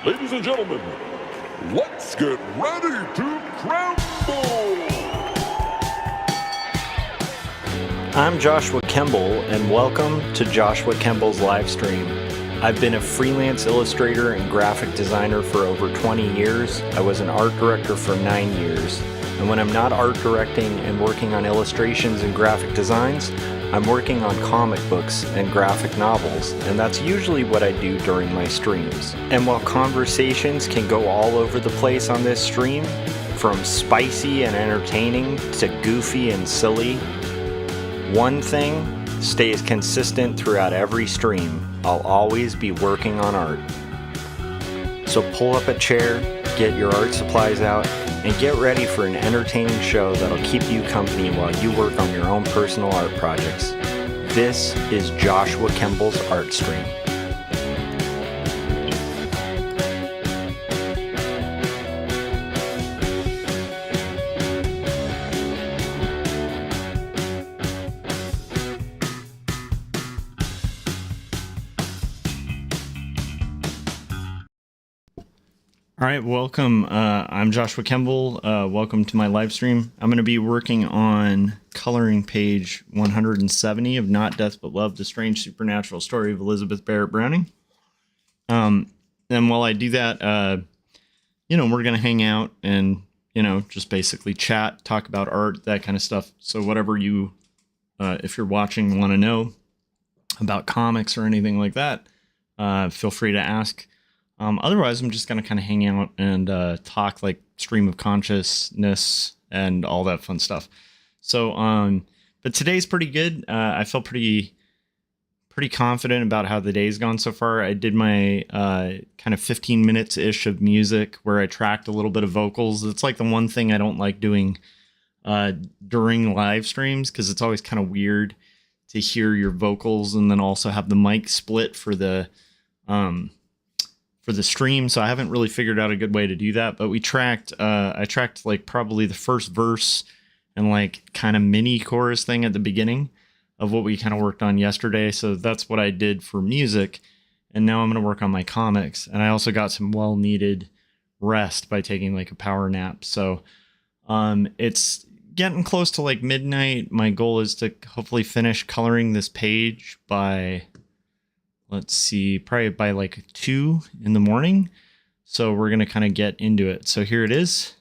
Ladies and gentlemen, let's get ready to crumble! I'm Joshua Kemble, and welcome to Joshua Kemble's Livestream. I've been a freelance illustrator and graphic designer for over 20 years. I was an art director for 9 years. And when I'm not art directing and working on illustrations and graphic designs, I'm working on comic books and graphic novels, and that's usually what I do during my streams. And while conversations can go all over the place on this stream, from spicy and entertaining to goofy and silly, one thing stays consistent throughout every stream. I'll always be working on art. So pull up a chair, get your art supplies out, and get ready for an entertaining show that'll keep you company while you work on your own personal art projects. This is Joshua Kemble's Art Stream. All right, welcome. I'm Joshua Kemble. Welcome to my live stream. I'm going to be working on coloring page 170 of Not Death But Love, The Strange Supernatural Story of Elizabeth Barrett Browning. And while I do that, we're going to hang out and, just basically chat, talk about art, that kind of stuff. So whatever you, if you're watching, want to know about comics or anything like that, feel free to ask. Otherwise, I'm just going to kind of hang out and talk like stream of consciousness and all that fun stuff. So, but today's pretty good. I feel pretty confident about how the day's gone so far. I did my kind of 15 minutes-ish of music where I tracked a little bit of vocals. It's like the one thing I don't like doing during live streams because it's always kind of weird to hear your vocals and then also have the mic split for the stream, so I haven't really figured out a good way to do that, but I tracked like probably the first verse and like kind of mini chorus thing at the beginning of what we kind of worked on yesterday, so that's what I did for music, and now I'm going to work on my comics, and I also got some well-needed rest by taking like a power nap, so it's getting close to like midnight. My goal is to hopefully finish coloring this page by... let's see, probably by like 2 in the morning. So we're going to kind of get into it. So here it is.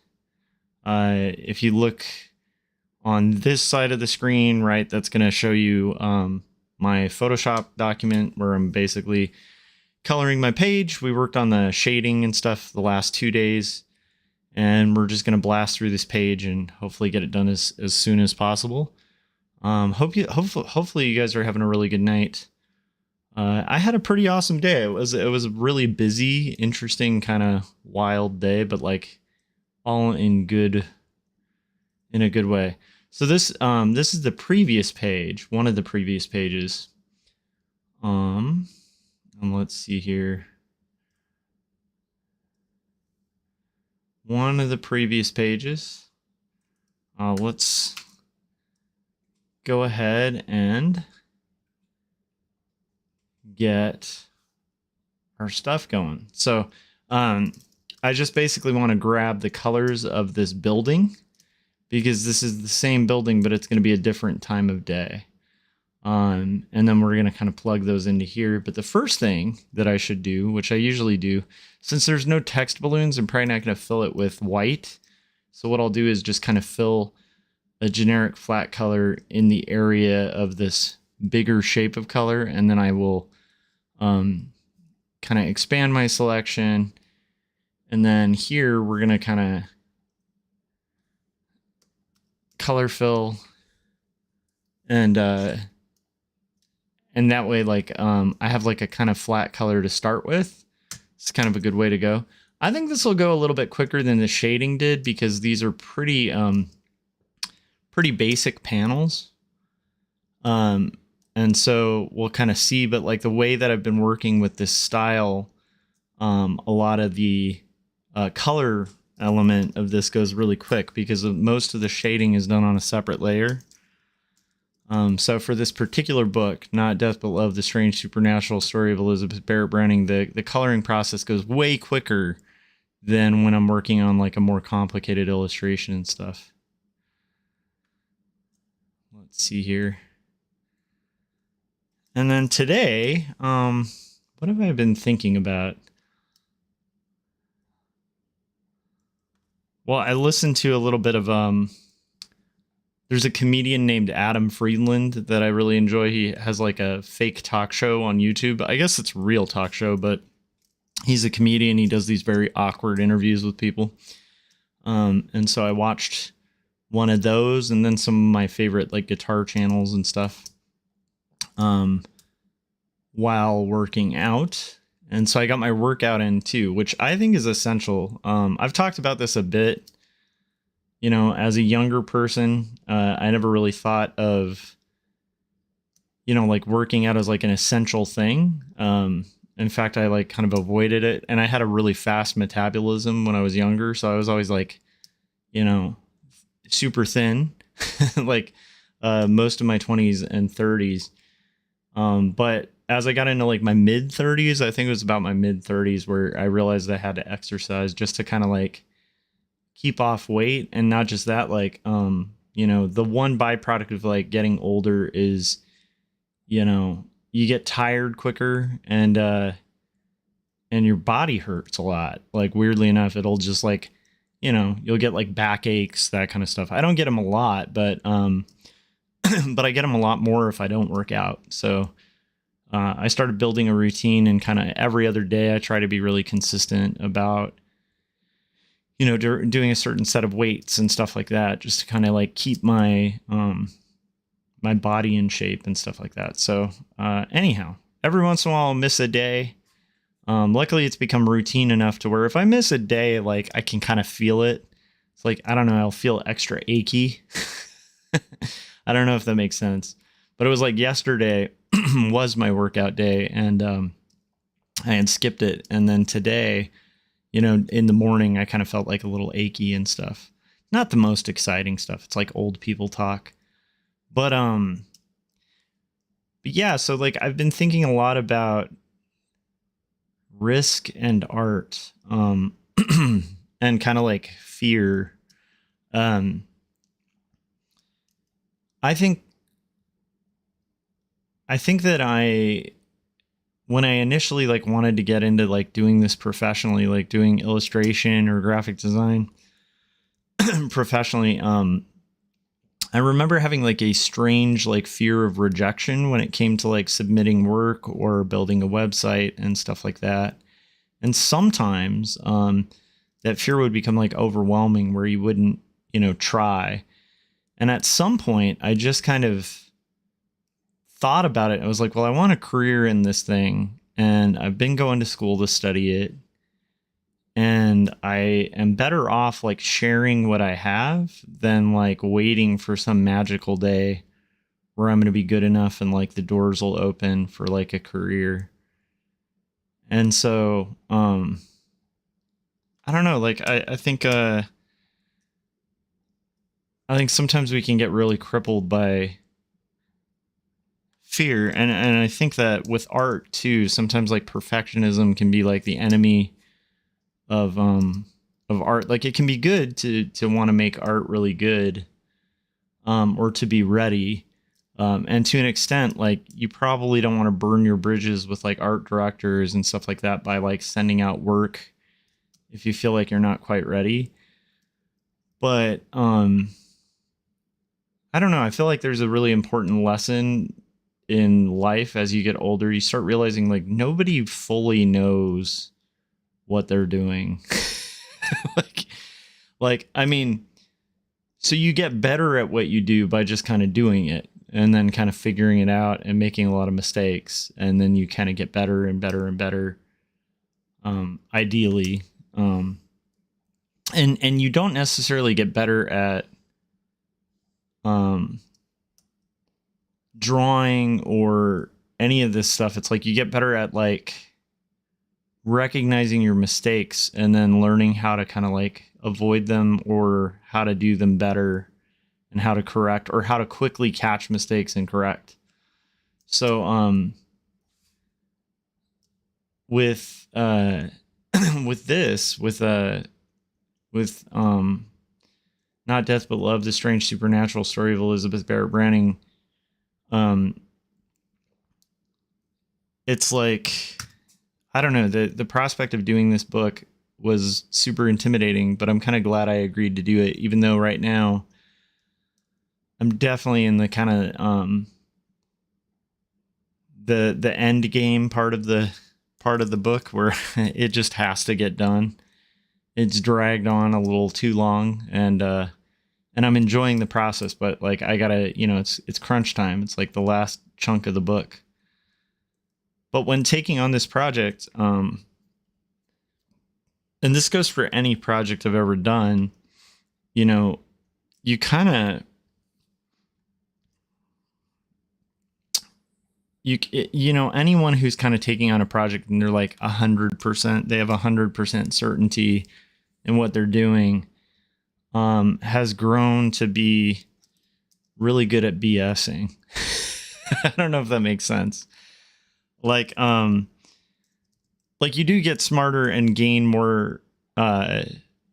If you look on this side of the screen, right, that's going to show you my Photoshop document where I'm basically coloring my page. We worked on the shading and stuff the last 2 days. And we're just going to blast through this page and hopefully get it done as soon as possible. Hopefully you guys are having a really good night. I had a pretty awesome day. It was a really busy, interesting, kind of wild day, but like all in a good way. So this is the previous page, one of the previous pages. And let's see here. One of the previous pages. Let's go ahead and get our stuff going. So I just basically want to grab the colors of this building because this is the same building, but it's going to be a different time of day. And then we're going to kind of plug those into here. But the first thing that I should do, which I usually do, since there's no text balloons, I'm probably not going to fill it with white. So what I'll do is just kind of fill a generic flat color in the area of this bigger shape of color. And then I will kind of expand my selection, and then here we're going to kind of color fill, and that way like I have like a kind of flat color to start with. It's kind of a good way to go. I think this will go a little bit quicker than the shading did because these are pretty basic panels. And so we'll kind of see, but like the way that I've been working with this style, a lot of the color element of this goes really quick because most of the shading is done on a separate layer. So for this particular book, Not Death But Love, The Strange Supernatural Story of Elizabeth Barrett Browning, the coloring process goes way quicker than when I'm working on like a more complicated illustration and stuff. Let's see here. And then today, what have I been thinking about? Well, I listened to a little bit of there's a comedian named Adam Friedland that I really enjoy. He has like a fake talk show on YouTube. I guess it's a real talk show, but he's a comedian. He does these very awkward interviews with people. And so I watched one of those, and then some of my favorite like guitar channels and stuff while working out. And so I got my workout in too, which I think is essential. I've talked about this a bit. You know, as a younger person, I never really thought of, you know, like working out as like an essential thing. In fact, I like kind of avoided it, and I had a really fast metabolism when I was younger. So I was always like, you know, super thin, like most of my 20s and 30s. But as I got into like my mid 30s, I think it was about my mid 30s where I realized I had to exercise just to kind of like keep off weight. And not just that, like, you know, the one byproduct of like getting older is, you know, you get tired quicker, and your body hurts a lot. Like, weirdly enough, it'll just like, you know, you'll get like backaches, that kind of stuff. I don't get them a lot, but but I get them a lot more if I don't work out. So I started building a routine, and kind of every other day I try to be really consistent about, you know, doing a certain set of weights and stuff like that, just to kind of like keep my my body in shape and stuff like that. So anyhow, every once in a while I'll miss a day. Luckily it's become routine enough to where if I miss a day, like I can kind of feel it. It's like, I don't know, I'll feel extra achy. I don't know if that makes sense, but it was like yesterday was my workout day, and I had skipped it. And then today, you know, in the morning, I kind of felt like a little achy and stuff. Not the most exciting stuff. It's like old people talk. But yeah, so like I've been thinking a lot about risk and art, and kind of like fear. I think that when I initially like wanted to get into like doing this professionally, like doing illustration or graphic design professionally, I remember having like a strange like fear of rejection when it came to like submitting work or building a website and stuff like that. And sometimes that fear would become like overwhelming where you wouldn't, you know, try. And at some point I just kind of thought about it. I was like, well, I want a career in this thing, and I've been going to school to study it, and I am better off like sharing what I have than like waiting for some magical day where I'm going to be good enough and like the doors will open for like a career. And so I don't know, like I think sometimes we can get really crippled by fear, and I think that with art too, sometimes like perfectionism can be like the enemy of art. Like, it can be good to want to make art really good, or to be ready, and to an extent, like, you probably don't want to burn your bridges with like art directors and stuff like that by like sending out work if you feel like you're not quite ready. But I don't know, I feel like there's a really important lesson in life as you get older. You start realizing like nobody fully knows what they're doing. like I mean, so you get better at what you do by just kind of doing it, and then kind of figuring it out and making a lot of mistakes, and then you kind of get better and better and better, ideally, and you don't necessarily get better at drawing or any of this stuff. It's like you get better at like recognizing your mistakes and then learning how to kind of like avoid them or how to do them better and how to correct, or how to quickly catch mistakes and correct. So with with this, with Not Death But Love, the strange supernatural story of Elizabeth Barrett Browning, it's like, I don't know, the prospect of doing this book was super intimidating, but I'm kind of glad I agreed to do it, even though right now I'm definitely in the kind of the end game part of the book where it just has to get done. It's dragged on a little too long, and I'm enjoying the process, but like I gotta, it's crunch time. It's like the last chunk of the book. But when taking on this project, and this goes for any project I've ever done, you kind of, anyone who's kind of taking on a project and they're like 100%, they have 100% certainty in what they're doing, has grown to be really good at BSing. I don't know if that makes sense. Like you do get smarter and gain more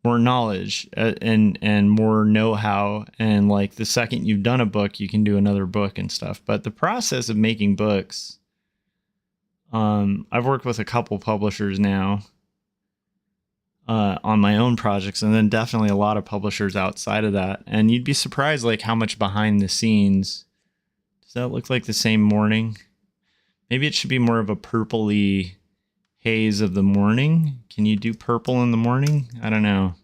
knowledge and more know-how, and like the second you've done a book, you can do another book and stuff. But the process of making books, I've worked with a couple publishers now on my own projects, and then definitely a lot of publishers outside of that, and you'd be surprised like how much behind the scenes. Does that look like the same morning? Maybe it should be more of a purpley haze of the morning. Can you do purple in the morning? I don't know.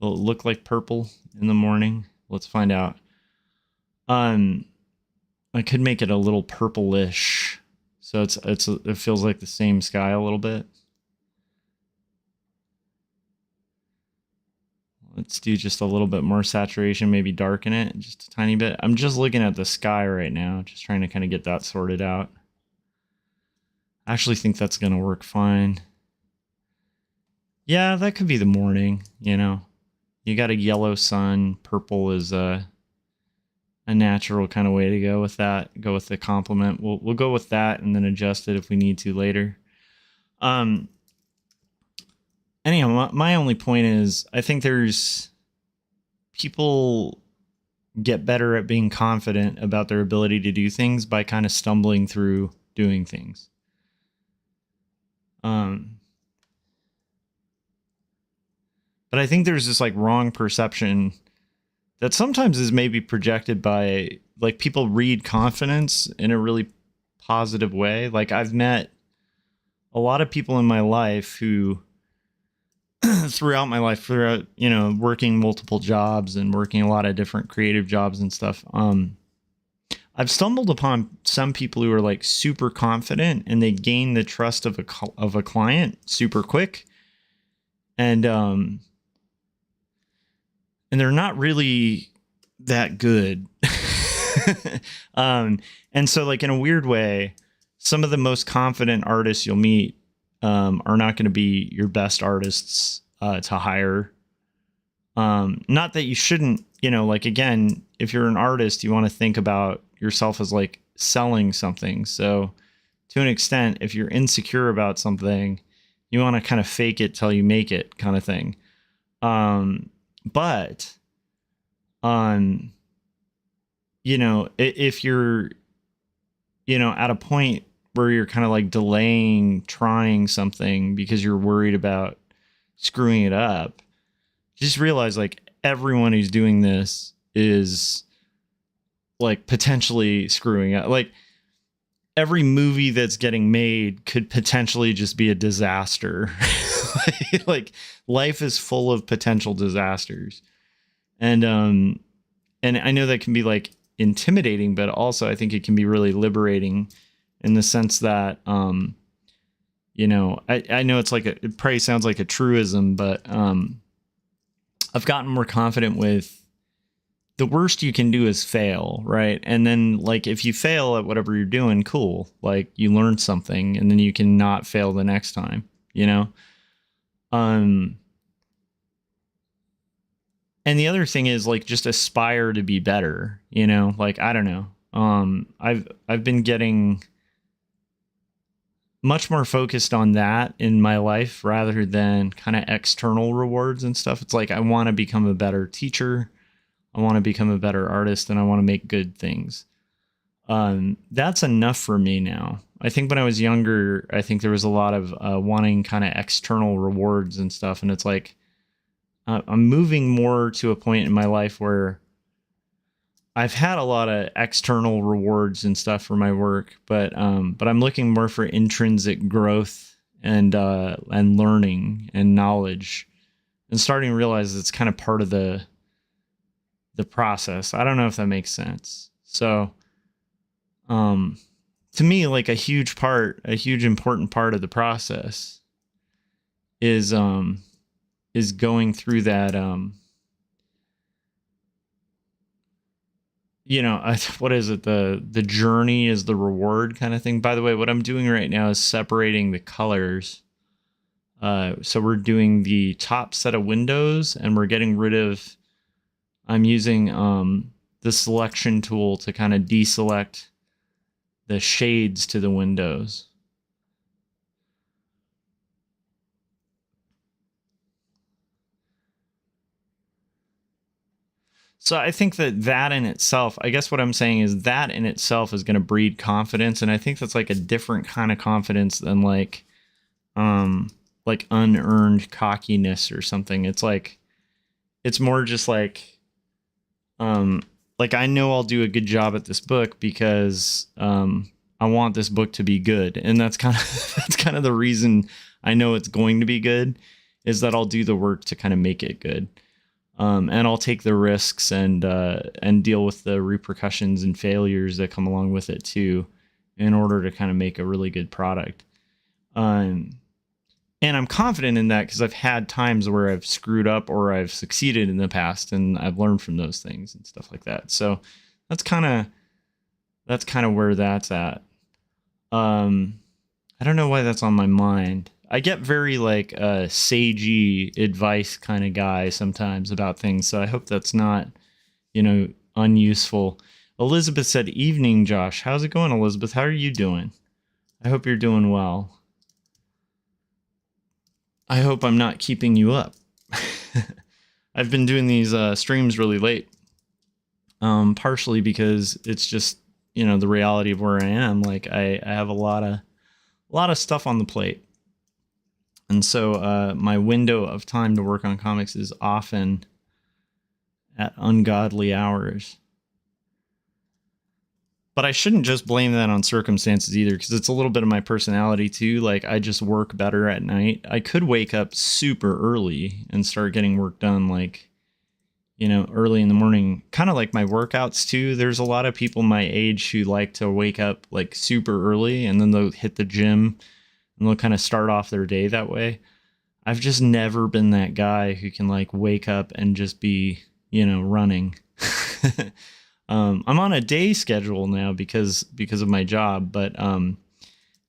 Will it look like purple in the morning? Let's find out. I could make it a little purplish, so it feels like the same sky a little bit. Let's do just a little bit more saturation, maybe darken it just a tiny bit. I'm just looking at the sky right now, just trying to kind of get that sorted out. I actually think that's going to work fine. Yeah, that could be the morning, You got a yellow sun. Purple is a natural kind of way to go with that. Go with the complement. We'll go with that and then adjust it if we need to later. Anyhow, my only point is I think there's people get better at being confident about their ability to do things by kind of stumbling through doing things. But I think there's this like wrong perception that sometimes is maybe projected by like people read confidence in a really positive way. Like I've met a lot of people in my life who throughout working multiple jobs and working a lot of different creative jobs and stuff. I've stumbled upon some people who are like super confident and they gain the trust of a client super quick. And they're not really that good. And so like in a weird way, some of the most confident artists you'll meet are not going to be your best artists to hire. Not that you shouldn't, like, again, if you're an artist, you want to think about yourself as like selling something. So to an extent, if you're insecure about something, you want to kind of fake it till you make it kind of thing. But if you're, at a point where you're kind of like delaying trying something because you're worried about screwing it up, just realize like everyone who's doing this is like potentially screwing up. Like every movie that's getting made could potentially just be a disaster. Like life is full of potential disasters. And I know that can be like intimidating, but also I think it can be really liberating in the sense that, I know it's like it probably sounds like a truism, but I've gotten more confident with the worst you can do is fail, right? And then like if you fail at whatever you're doing, cool, like you learned something and then you can not fail the next time, And the other thing is like just aspire to be better, you know, like, I don't know. I've been getting much more focused on that in my life rather than kind of external rewards and stuff. It's like, I want to become a better teacher. I want to become a better artist, and I want to make good things. That's enough for me now. I think when I was younger, I think there was a lot of wanting kind of external rewards and stuff. And it's like, I'm moving more to a point in my life where I've had a lot of external rewards and stuff for my work, but I'm looking more for intrinsic growth and learning and knowledge, and starting to realize it's kind of part of the process. I don't know if that makes sense. So, to me, like a huge important part of the process is going through that, you know, what is it? The journey is the reward kind of thing. By the way, what I'm doing right now is separating the colors. So we're doing the top set of windows, and we're getting rid of, I'm using the selection tool to kind of deselect the shades to the windows. So I think that in itself, I guess what I'm saying is that in itself is going to breed confidence. And I think that's like a different kind of confidence than like unearned cockiness or something. It's like, it's more just like I know I'll do a good job at this book because I want this book to be good. And that's kind of the reason I know it's going to be good, is that I'll do the work to kind of make it good. And I'll take the risks and deal with the repercussions and failures that come along with it too, in order to kind of make a really good product. And I'm confident in that because I've had times where I've screwed up or I've succeeded in the past, and I've learned from those things and stuff like that. So that's kind of where that's at. I don't know why that's on my mind. I get very like sagey advice kind of guy sometimes about things, so I hope that's not, unuseful. Elizabeth said, "Evening, Josh." How's it going, Elizabeth? How are you doing? I hope you're doing well. I hope I'm not keeping you up. I've been doing these streams really late, partially because it's just, the reality of where I am. Like I have a lot of stuff on the plate. And so my window of time to work on comics is often at ungodly hours. But I shouldn't just blame that on circumstances either, because it's a little bit of my personality too. Like I just work better at night. I could wake up super early and start getting work done, like, early in the morning, kind of like my workouts too. There's a lot of people my age who like to wake up like super early, and then they'll hit the gym and they'll kind of start off their day that way. I've just never been that guy who can like wake up and just be, running. I'm on a day schedule now because of my job, but and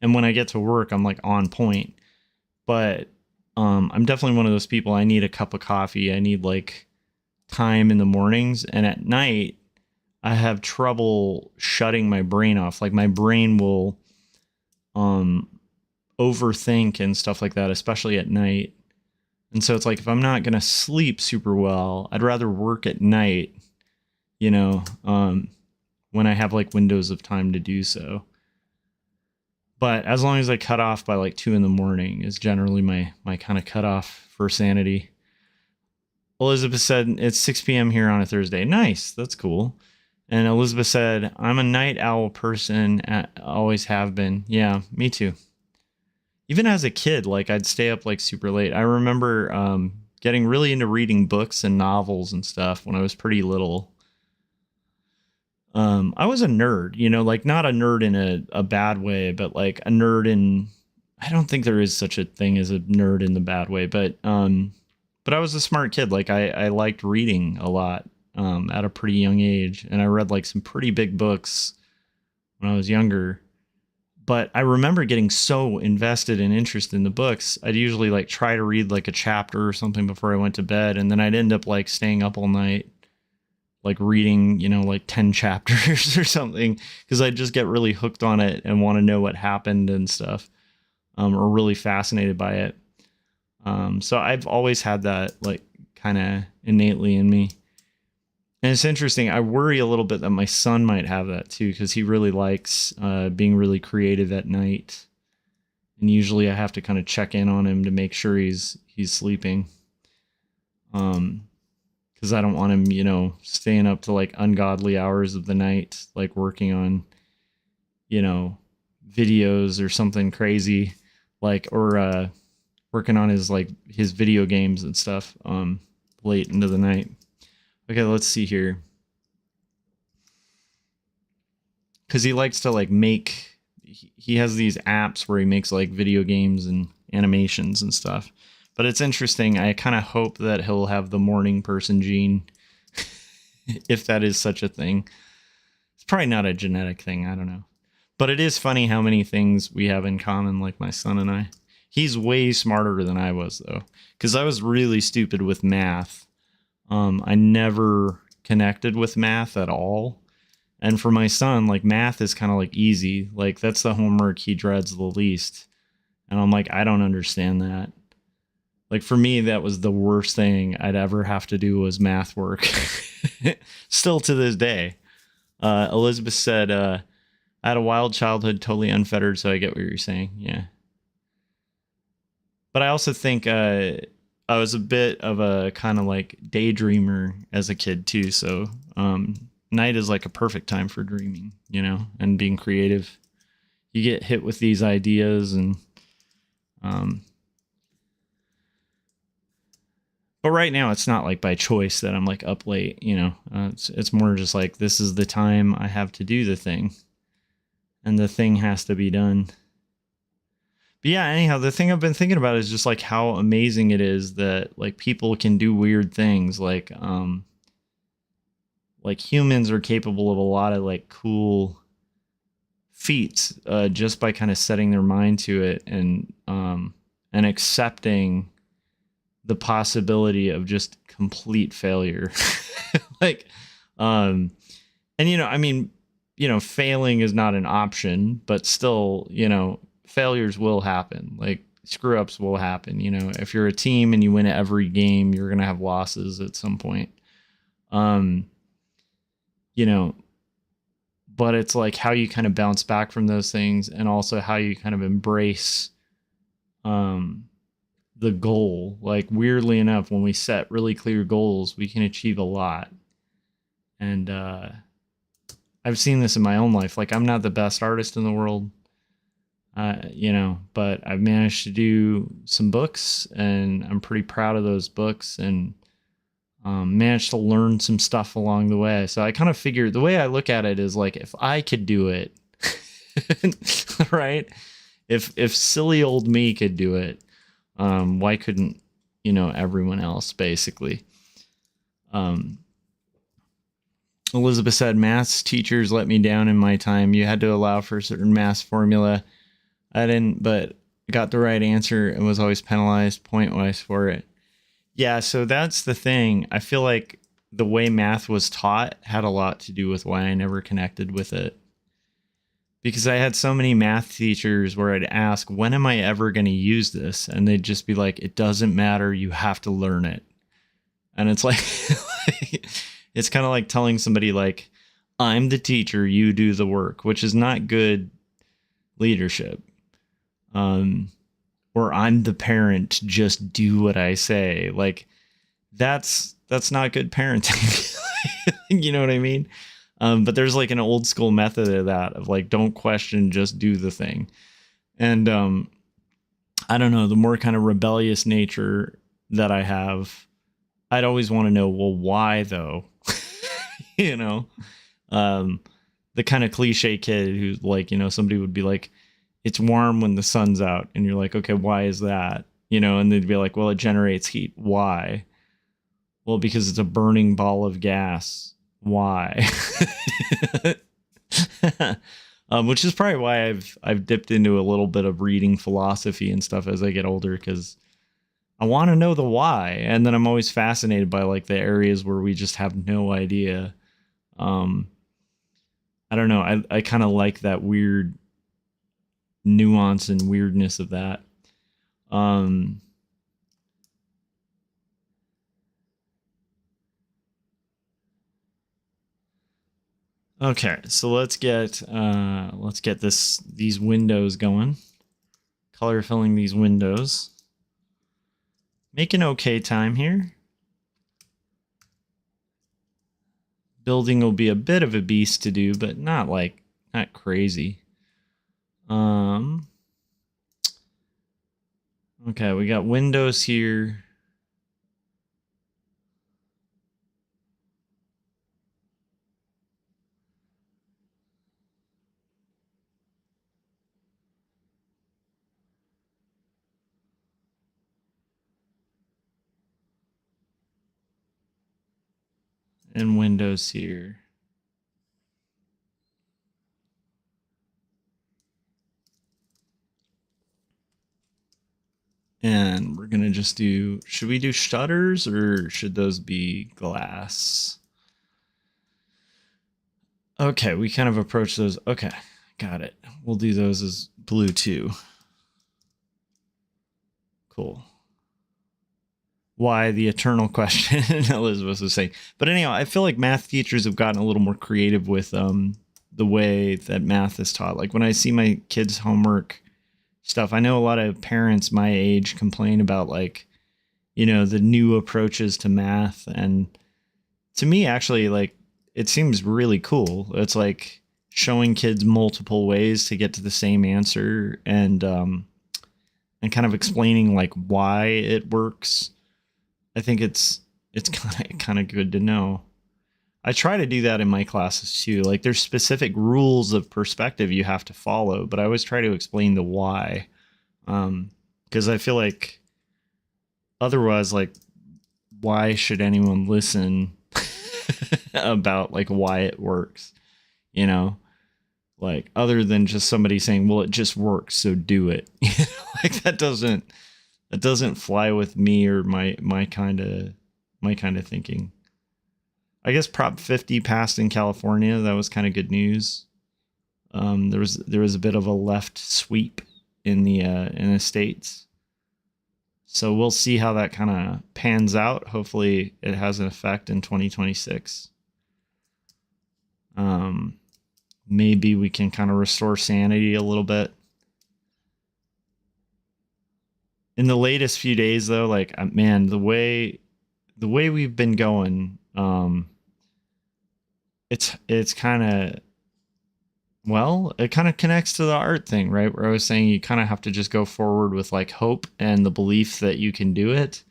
when I get to work, I'm like on point. But I'm definitely one of those people. I need a cup of coffee. I need like time in the mornings, and at night I have trouble shutting my brain off. Like my brain will overthink and stuff like that, especially at night. And so it's like, if I'm not going to sleep super well, I'd rather work at night, when I have like windows of time to do so. But as long as I cut off by like 2 a.m. is generally my kind of cutoff for sanity. Elizabeth said, "It's 6 p.m. here on a Thursday." Nice. That's cool. And Elizabeth said, "I'm a night owl person. Always have been." Yeah, me too. Even as a kid, like I'd stay up like super late. I remember getting really into reading books and novels and stuff when I was pretty little. I was a nerd, like not a nerd in a bad way, but like a nerd in, I don't think there is such a thing as a nerd in the bad way, but I was a smart kid. Like I liked reading a lot at a pretty young age, and I read like some pretty big books when I was younger. But I remember getting so invested and interested in the books. I'd usually like try to read like a chapter or something before I went to bed. And then I'd end up like staying up all night, like reading, like 10 chapters or something, because I'd just get really hooked on it and want to know what happened and stuff, or really fascinated by it. So I've always had that like kind of innately in me. And it's interesting. I worry a little bit that my son might have that too, because he really likes being really creative at night. And usually I have to kind of check in on him to make sure he's sleeping. Because I don't want him, staying up to like ungodly hours of the night, like working on, videos or something crazy, like, or working on his video games and stuff late into the night. Okay, let's see here. Because he likes to like make, he has these apps where he makes like video games and animations and stuff. But it's interesting. I kind of hope that he'll have the morning person gene, if that is such a thing. It's probably not a genetic thing. I don't know. But it is funny how many things we have in common, like my son and I. He's way smarter than I was, though, because I was really stupid with math. I never connected with math at all. And for my son, like math is kind of like easy. Like that's the homework he dreads the least. And I'm like, I don't understand that. Like for me, that was the worst thing I'd ever have to do was math work. Still to this day. Elizabeth said, I had a wild childhood, totally unfettered. So I get what you're saying. Yeah. But I also think, I was a bit of a kind of like daydreamer as a kid too. So, night is like a perfect time for dreaming, and being creative. You get hit with these ideas and, but right now it's not like by choice that I'm like up late, it's more just like, this is the time I have to do the thing and the thing has to be done. But yeah, anyhow, the thing I've been thinking about is just like how amazing it is that like people can do weird things. Like humans are capable of a lot of like cool feats, just by kind of setting their mind to it and accepting the possibility of just complete failure. Failing is not an option, but still, failures will happen. Like screw ups will happen. If you're a team and you win every game, you're going to have losses at some point. But it's like how you kind of bounce back from those things and also how you kind of embrace, the goal. Like weirdly enough, when we set really clear goals, we can achieve a lot. And, I've seen this in my own life. Like I'm not the best artist in the world. But I've managed to do some books and I'm pretty proud of those books and managed to learn some stuff along the way. So I kind of figured the way I look at it is like, if I could do it, right? If silly old me could do it, why couldn't, everyone else basically? Elizabeth said, maths teachers let me down in my time. You had to allow for a certain math formula. I didn't, but got the right answer and was always penalized point-wise for it. Yeah, so that's the thing. I feel like the way math was taught had a lot to do with why I never connected with it. Because I had so many math teachers where I'd ask, when am I ever going to use this? And they'd just be like, it doesn't matter. You have to learn it. And it's like, it's kind of like telling somebody like, I'm the teacher, you do the work, which is not good leadership. Or I'm the parent, just do what I say. Like that's not good parenting. You know what I mean? But there's like an old school method of that, of like, don't question, just do the thing. And, I don't know, the more kind of rebellious nature that I have, I'd always want to know, well, why though? The kind of cliche kid who's like, somebody would be like, it's warm when the sun's out. And you're like, okay, why is that? And they'd be like, well, it generates heat. Why? Well, because it's a burning ball of gas. Why? Which is probably why I've dipped into a little bit of reading philosophy and stuff as I get older, because I want to know the why, and then I'm always fascinated by like the areas where we just have no idea. I don't know. I kind of like that weird nuance and weirdness of that. Okay, so let's get these windows going. Color filling these windows. Making okay time here. Building will be a bit of a beast to do, but not crazy. Okay, we got windows here. And windows here. And we're gonna just do, should we do shutters or should those be glass? Okay, we kind of approach those. Okay, got it. We'll do those as blue too. Cool. Why, the eternal question, Elizabeth was saying. But anyhow, I feel like math teachers have gotten a little more creative with the way that math is taught. Like when I see my kids' homework stuff, I know a lot of parents my age complain about like, you know, the new approaches to math. And to me, actually, like, it seems really cool. It's like showing kids multiple ways to get to the same answer, and kind of explaining like why it works. I think it's kind of good to know. I try to do that in my classes too. Like there's specific rules of perspective you have to follow, but I always try to explain the why. Because I feel like otherwise, like, why should anyone listen about like why it works, you know, like other than just somebody saying, well, it just works, so do it. Like that doesn't fly with me or my kind of thinking. I guess Prop 50 passed in California. That was kind of good news. There was a bit of a left sweep in the states. So we'll see how that kind of pans out. Hopefully it has an effect in 2026. Maybe we can kind of restore sanity a little bit. In the latest few days, though, like, man, the way we've been going, it's kind of, well, it kind of connects to the art thing, right? Where I was saying you kind of have to just go forward with like hope and the belief that you can do it.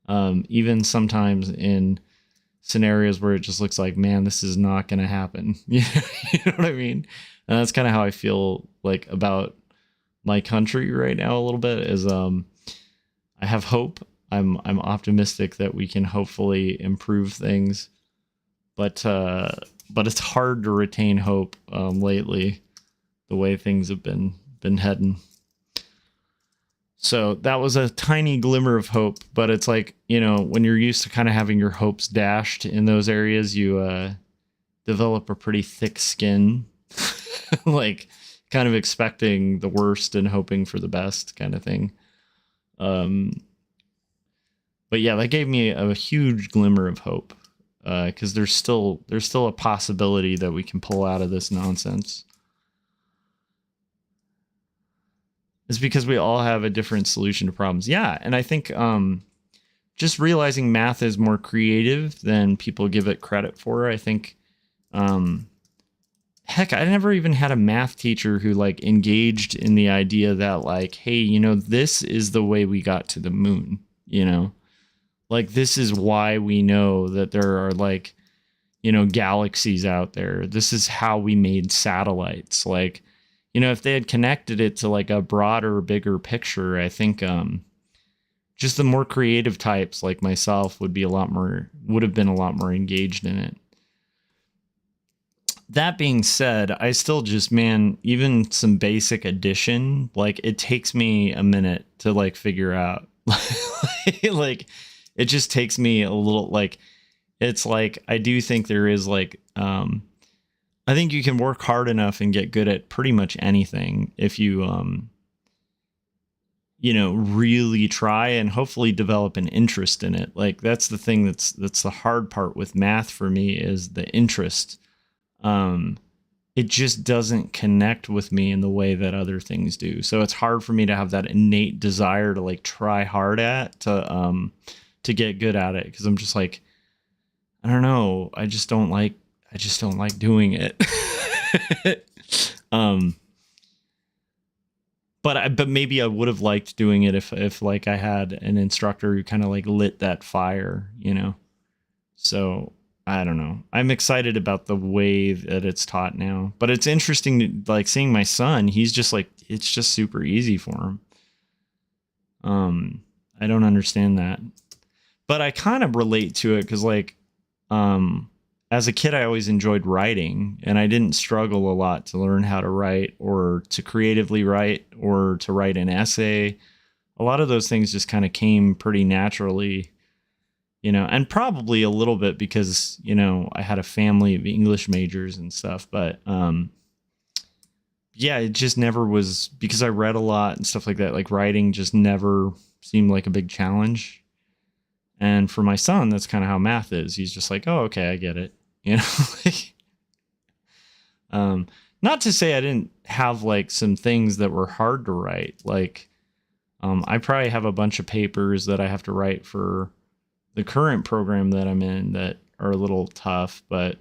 Even sometimes in scenarios where it just looks like, man, this is not going to happen. You know what I mean? And that's kind of how I feel like about my country right now a little bit is, I have hope. I'm optimistic that we can hopefully improve things, but it's hard to retain hope lately, the way things have been heading. So that was a tiny glimmer of hope, but it's like, you know, when you're used to kind of having your hopes dashed in those areas, you develop a pretty thick skin, like kind of expecting the worst and hoping for the best kind of thing. But yeah, that gave me a huge glimmer of hope, because there's still a possibility that we can pull out of this nonsense. It's because we all have a different solution to problems. Yeah, and I think just realizing math is more creative than people give it credit for. I think, heck, I never even had a math teacher who like engaged in the idea that like, hey, you know, this is the way we got to the moon, you know? Like, this is why we know that there are like, you know, galaxies out there. This is how we made satellites. Like, you know, if they had connected it to like a broader, bigger picture, I think just the more creative types like myself would have been a lot more engaged in it. That being said, I still just, man, even some basic addition, like it takes me a minute to like figure out. Like it just takes me a little, like it's like I do think there is like I think you can work hard enough and get good at pretty much anything if you you know, really try and hopefully develop an interest in it. Like that's the thing that's the hard part with math for me, is the interest. It just doesn't connect with me in the way that other things do. So it's hard for me to have that innate desire to like try hard to get good at it, because I'm just like, I don't know, I just don't like doing it. But maybe I would have liked doing it if like I had an instructor who kind of like lit that fire, you know. So I don't know. I'm excited about the way that it's taught now, but it's interesting to, like, seeing my son. He's just like, it's just super easy for him. I don't understand that, but I kind of relate to it because, like, as a kid, I always enjoyed writing, and I didn't struggle a lot to learn how to write or to creatively write or to write an essay. A lot of those things just kind of came pretty naturally. You know, and probably a little bit because, you know, I had a family of English majors and stuff, but yeah, it just never was, because I read a lot and stuff like that. Like writing just never seemed like a big challenge. And for my son, that's kind of how math is. He's just like, oh, okay, I get it. You know, not to say I didn't have like some things that were hard to write. Like I probably have a bunch of papers that I have to write for the current program that I'm in that are a little tough, but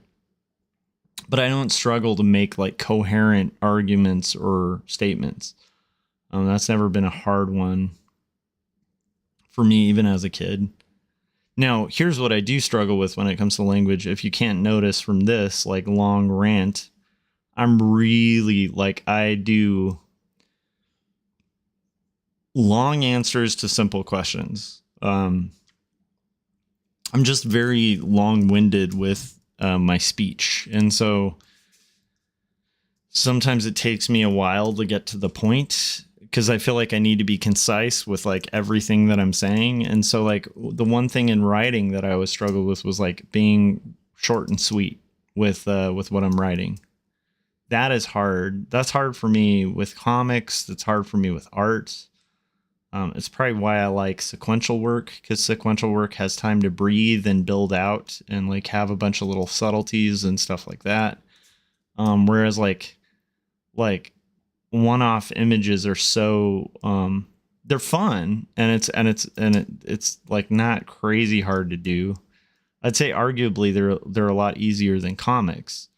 I don't struggle to make like coherent arguments or statements. That's never been a hard one for me, even as a kid. Now, here's what I do struggle with when it comes to language. If you can't notice from this like long rant, I'm really like, I do long answers to simple questions. I'm just very long-winded with my speech. And so sometimes it takes me a while to get to the point, because I feel like I need to be concise with like everything that I'm saying. And so like the one thing in writing that I always struggled with was like being short and sweet with what I'm writing. That is hard. That's hard for me with comics. That's hard for me with art. It's probably why I like sequential work, because sequential work has time to breathe and build out and like have a bunch of little subtleties and stuff like that. Whereas like one-off images are so they're fun, and it's like not crazy hard to do. I'd say arguably they're a lot easier than comics.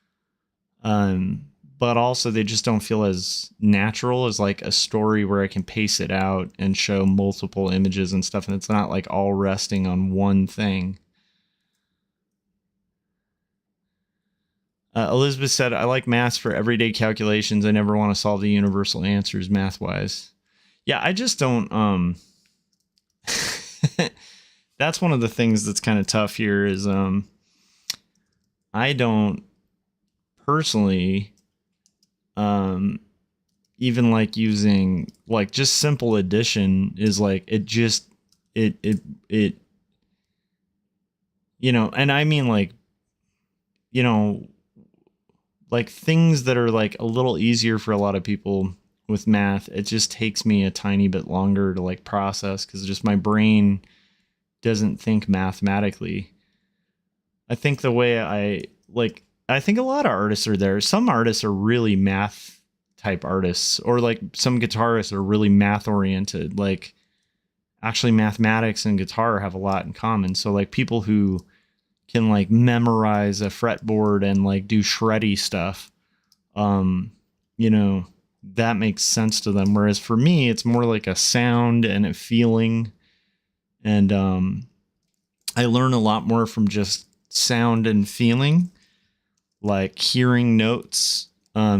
But also they just don't feel as natural as like a story where I can pace it out and show multiple images and stuff, and it's not like all resting on one thing. Elizabeth said, I like math for everyday calculations. I never want to solve the universal answers math-wise. Yeah, I just don't... That's one of the things that's kind of tough here is I don't personally even like using like just simple addition is like it you know, and I mean like, you know, like things that are like a little easier for a lot of people with math, it just takes me a tiny bit longer to like process, because just my brain doesn't think mathematically. I think the way I think a lot of artists are there. Some artists are really math type artists, or like some guitarists are really math oriented. Like actually mathematics and guitar have a lot in common. So like people who can like memorize a fretboard and like do shreddy stuff, you know, that makes sense to them. Whereas for me, it's more like a sound and a feeling. And I learn a lot more from just sound and feeling, like hearing notes,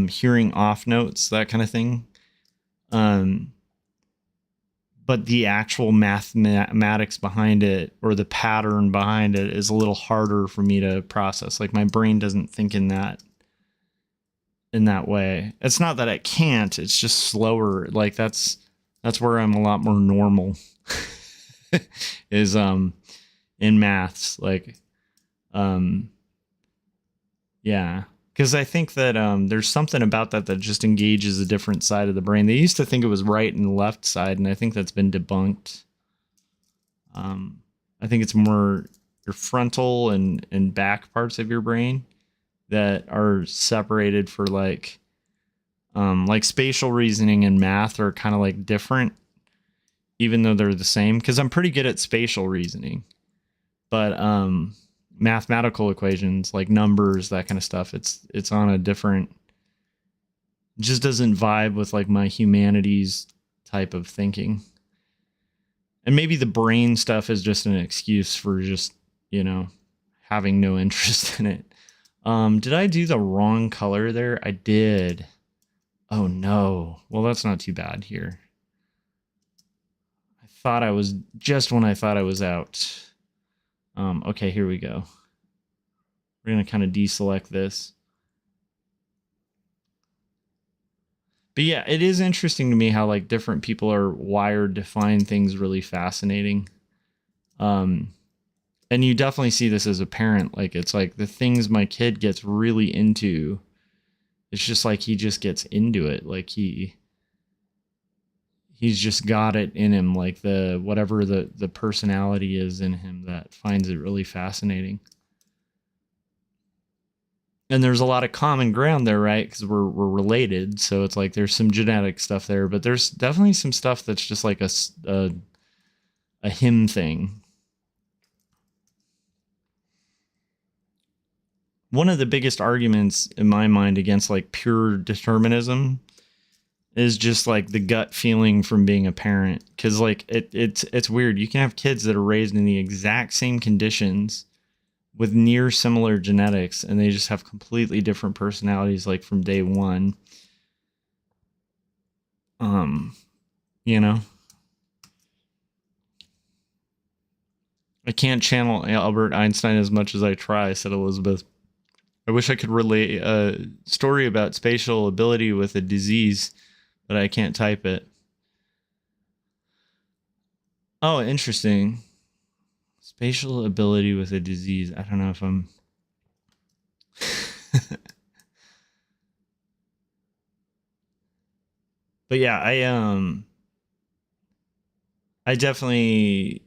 hearing off notes, that kind of thing. But the actual mathematics behind it, or the pattern behind it, is a little harder for me to process. Like my brain doesn't think in that in that way. It's not that I can't, it's just slower. Like that's where I'm a lot more normal is in maths. Like yeah. Because I think that there's something about that just engages a different side of the brain. They used to think it was right and left side, and I think that's been debunked. I think it's more your frontal and back parts of your brain that are separated for like spatial reasoning and math are kind of like different, even though they're the same. Because I'm pretty good at spatial reasoning, but mathematical equations like numbers, that kind of stuff, it's on a different, just doesn't vibe with like my humanities type of thinking. And maybe the brain stuff is just an excuse for just, having no interest in it. Did I do the wrong color there? I did. Oh no. Well, that's not too bad here. I thought I was just when I thought I was out. Okay, here we go. We're going to kind of deselect this. But yeah, it is interesting to me how like different people are wired to find things really fascinating. And you definitely see this as a parent. Like it's like the things my kid gets really into, it's just like he just gets into it. Like he's just got it in him, like whatever the personality is in him that finds it really fascinating. And there's a lot of common ground there, right? Because we're related, so it's like there's some genetic stuff there, but there's definitely some stuff that's just like a him thing. One of the biggest arguments in my mind against like pure determinism is just like the gut feeling from being a parent, because like it's weird. You can have kids that are raised in the exact same conditions with near similar genetics, and they just have completely different personalities, like from day one. I can't channel Albert Einstein as much as I try, said Elizabeth. I wish I could relate a story about spatial ability with a disease, but I can't type it. Oh, interesting. Spatial ability with a disease. I don't know if I'm... But yeah, I definitely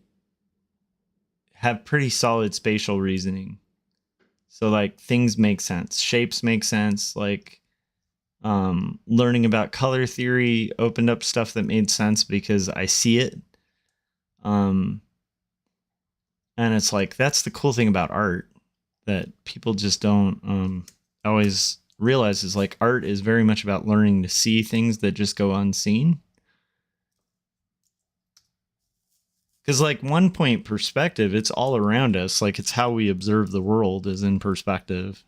have pretty solid spatial reasoning. So like things make sense. Shapes make sense. Like learning about color theory opened up stuff that made sense because I see it. And it's like, that's the cool thing about art that people just don't always realize, is like art is very much about learning to see things that just go unseen. Because like 1 point perspective, it's all around us. Like it's how we observe the world is in perspective.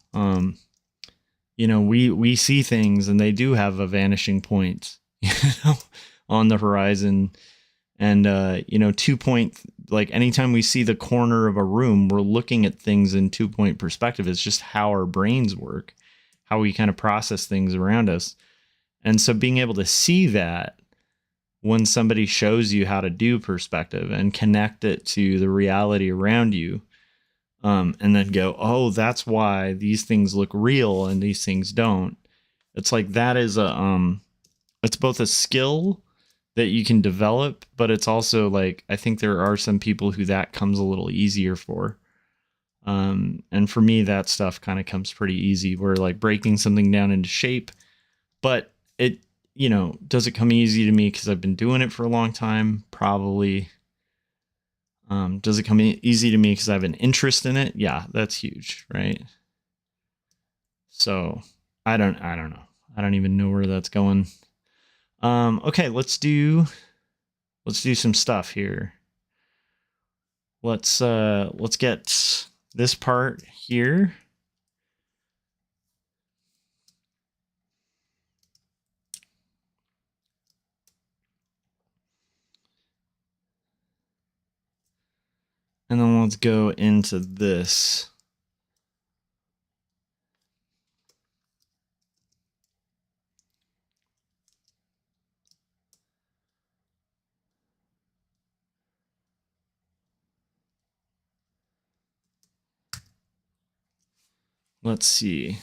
We see things and they do have a vanishing point, on the horizon. And 2-point, like anytime we see the corner of a room, we're looking at things in 2-point perspective. It's just how our brains work, how we kind of process things around us. And so being able to see that when somebody shows you how to do perspective and connect it to the reality around you, and then go, oh, that's why these things look real and these things don't. It's like that is it's both a skill that you can develop, but it's also like, I think there are some people who that comes a little easier for. And for me, that stuff kind of comes pretty easy, where like breaking something down into shape, but it, does it come easy to me because I've been doing it for a long time? Probably. Does it come easy to me because I have an interest in it? Yeah, that's huge, right? So I don't know. I don't even know where that's going. Okay, let's do some stuff here. Let's get this part here. And then let's go into this. let's see.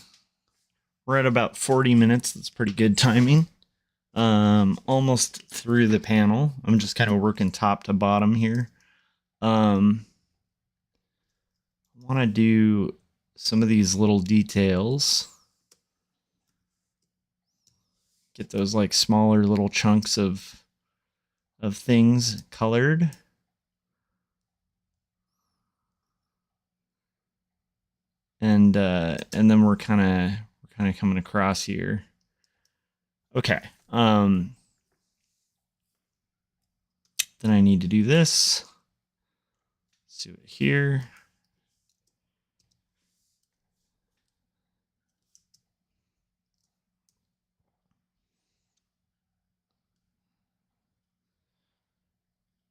We're at about 40 minutes. That's pretty good timing. Almost through the panel. I'm just kind of working top to bottom here. I want to do some of these little details. Get those like smaller little chunks of things colored. And then we're kind of coming across here. Okay. Then I need to do this. Let's do it here.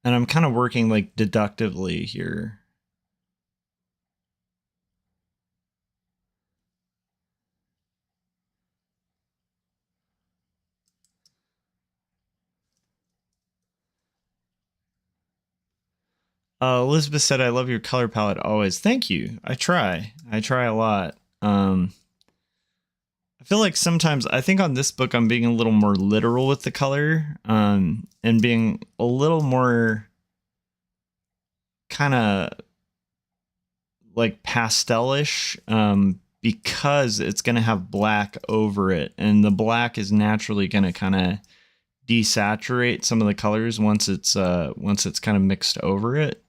And I'm kind of working like deductively here. Elizabeth said, I love your color palette always. Thank you. I try a lot. I feel like sometimes, I think on this book, I'm being a little more literal with the color, and being a little more kind of like pastelish, because it's going to have black over it, and the black is naturally going to kind of desaturate some of the colors once it's kind of mixed over it.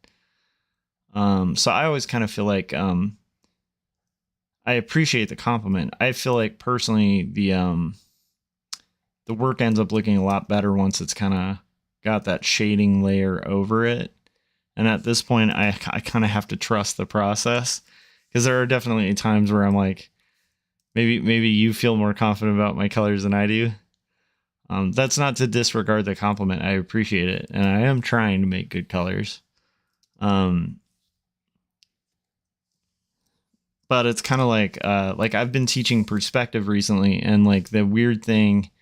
So I always kind of feel like, I appreciate the compliment. I feel like personally the work ends up looking a lot better once it's kind of got that shading layer over it. And at this point, I kind of have to trust the process, because there are definitely times where I'm like, maybe you feel more confident about my colors than I do. That's not to disregard the compliment. I appreciate it, and I am trying to make good colors. But it's kind of like I've been teaching perspective recently, and like the weird thing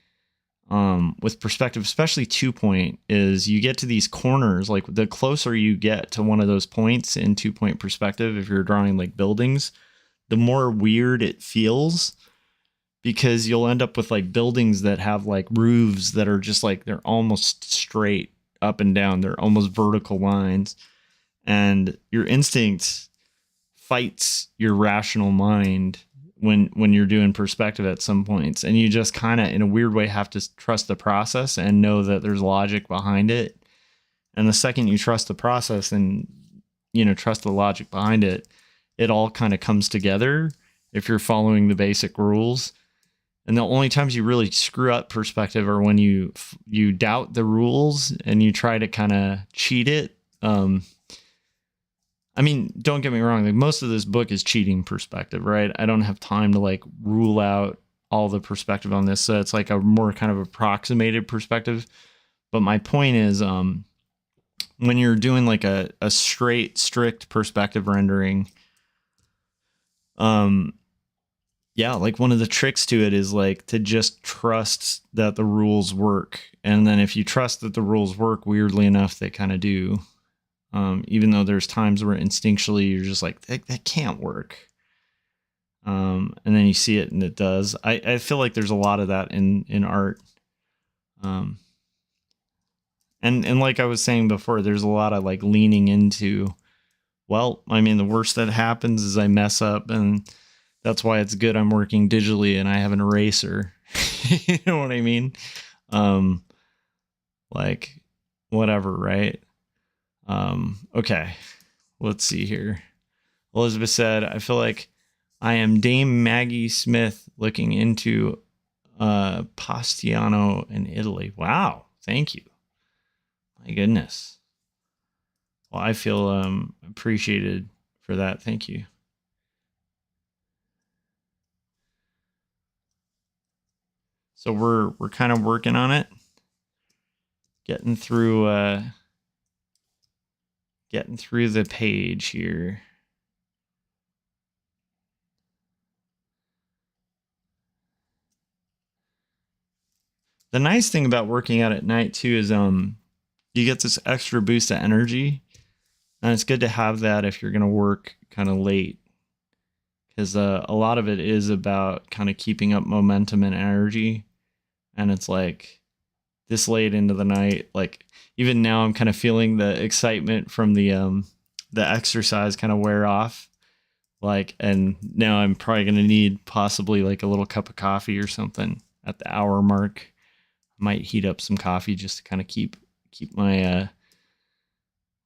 with perspective, especially 2-point, is you get to these corners, like the closer you get to one of those points in 2-point perspective, if you're drawing like buildings, the more weird it feels, because you'll end up with like buildings that have like roofs that are just like, they're almost straight up and down. They're almost vertical lines, and your instinct fights your rational mind when you're doing perspective at some points, and you just kind of in a weird way have to trust the process and know that there's logic behind it. And the second you trust the process and trust the logic behind it, it all kind of comes together if you're following the basic rules. And the only times you really screw up perspective are when you doubt the rules and you try to kind of cheat it. I mean, don't get me wrong, like most of this book is cheating perspective, right? I don't have time to like rule out all the perspective on this. So it's like a more kind of approximated perspective. But my point is, when you're doing like a straight, strict perspective rendering, yeah, like one of the tricks to it is like to just trust that the rules work. And then if you trust that the rules work, weirdly enough, they kind of do. Even though there's times where instinctually you're just like, that can't work. And then you see it and it does. I feel like there's a lot of that in art. And like I was saying before, there's a lot of like leaning into, well, I mean, the worst that happens is I mess up, and that's why it's good I'm working digitally and I have an eraser. You know what I mean? Like whatever, right? Okay, let's see here. Elizabeth said, I feel like I am Dame Maggie Smith looking into Pastiano in Italy. Wow, thank you. My goodness. Well, I feel appreciated for that. Thank you. So we're kind of working on it, getting through the page here. The nice thing about working out at night too is you get this extra boost of energy, and it's good to have that if you're going to work kind of late, because a lot of it is about kind of keeping up momentum and energy. And it's like this late into the night, like even now I'm kind of feeling the excitement from the exercise kind of wear off. Like, and now I'm probably going to need possibly like a little cup of coffee or something at the hour mark. I might heat up some coffee just to kind of keep my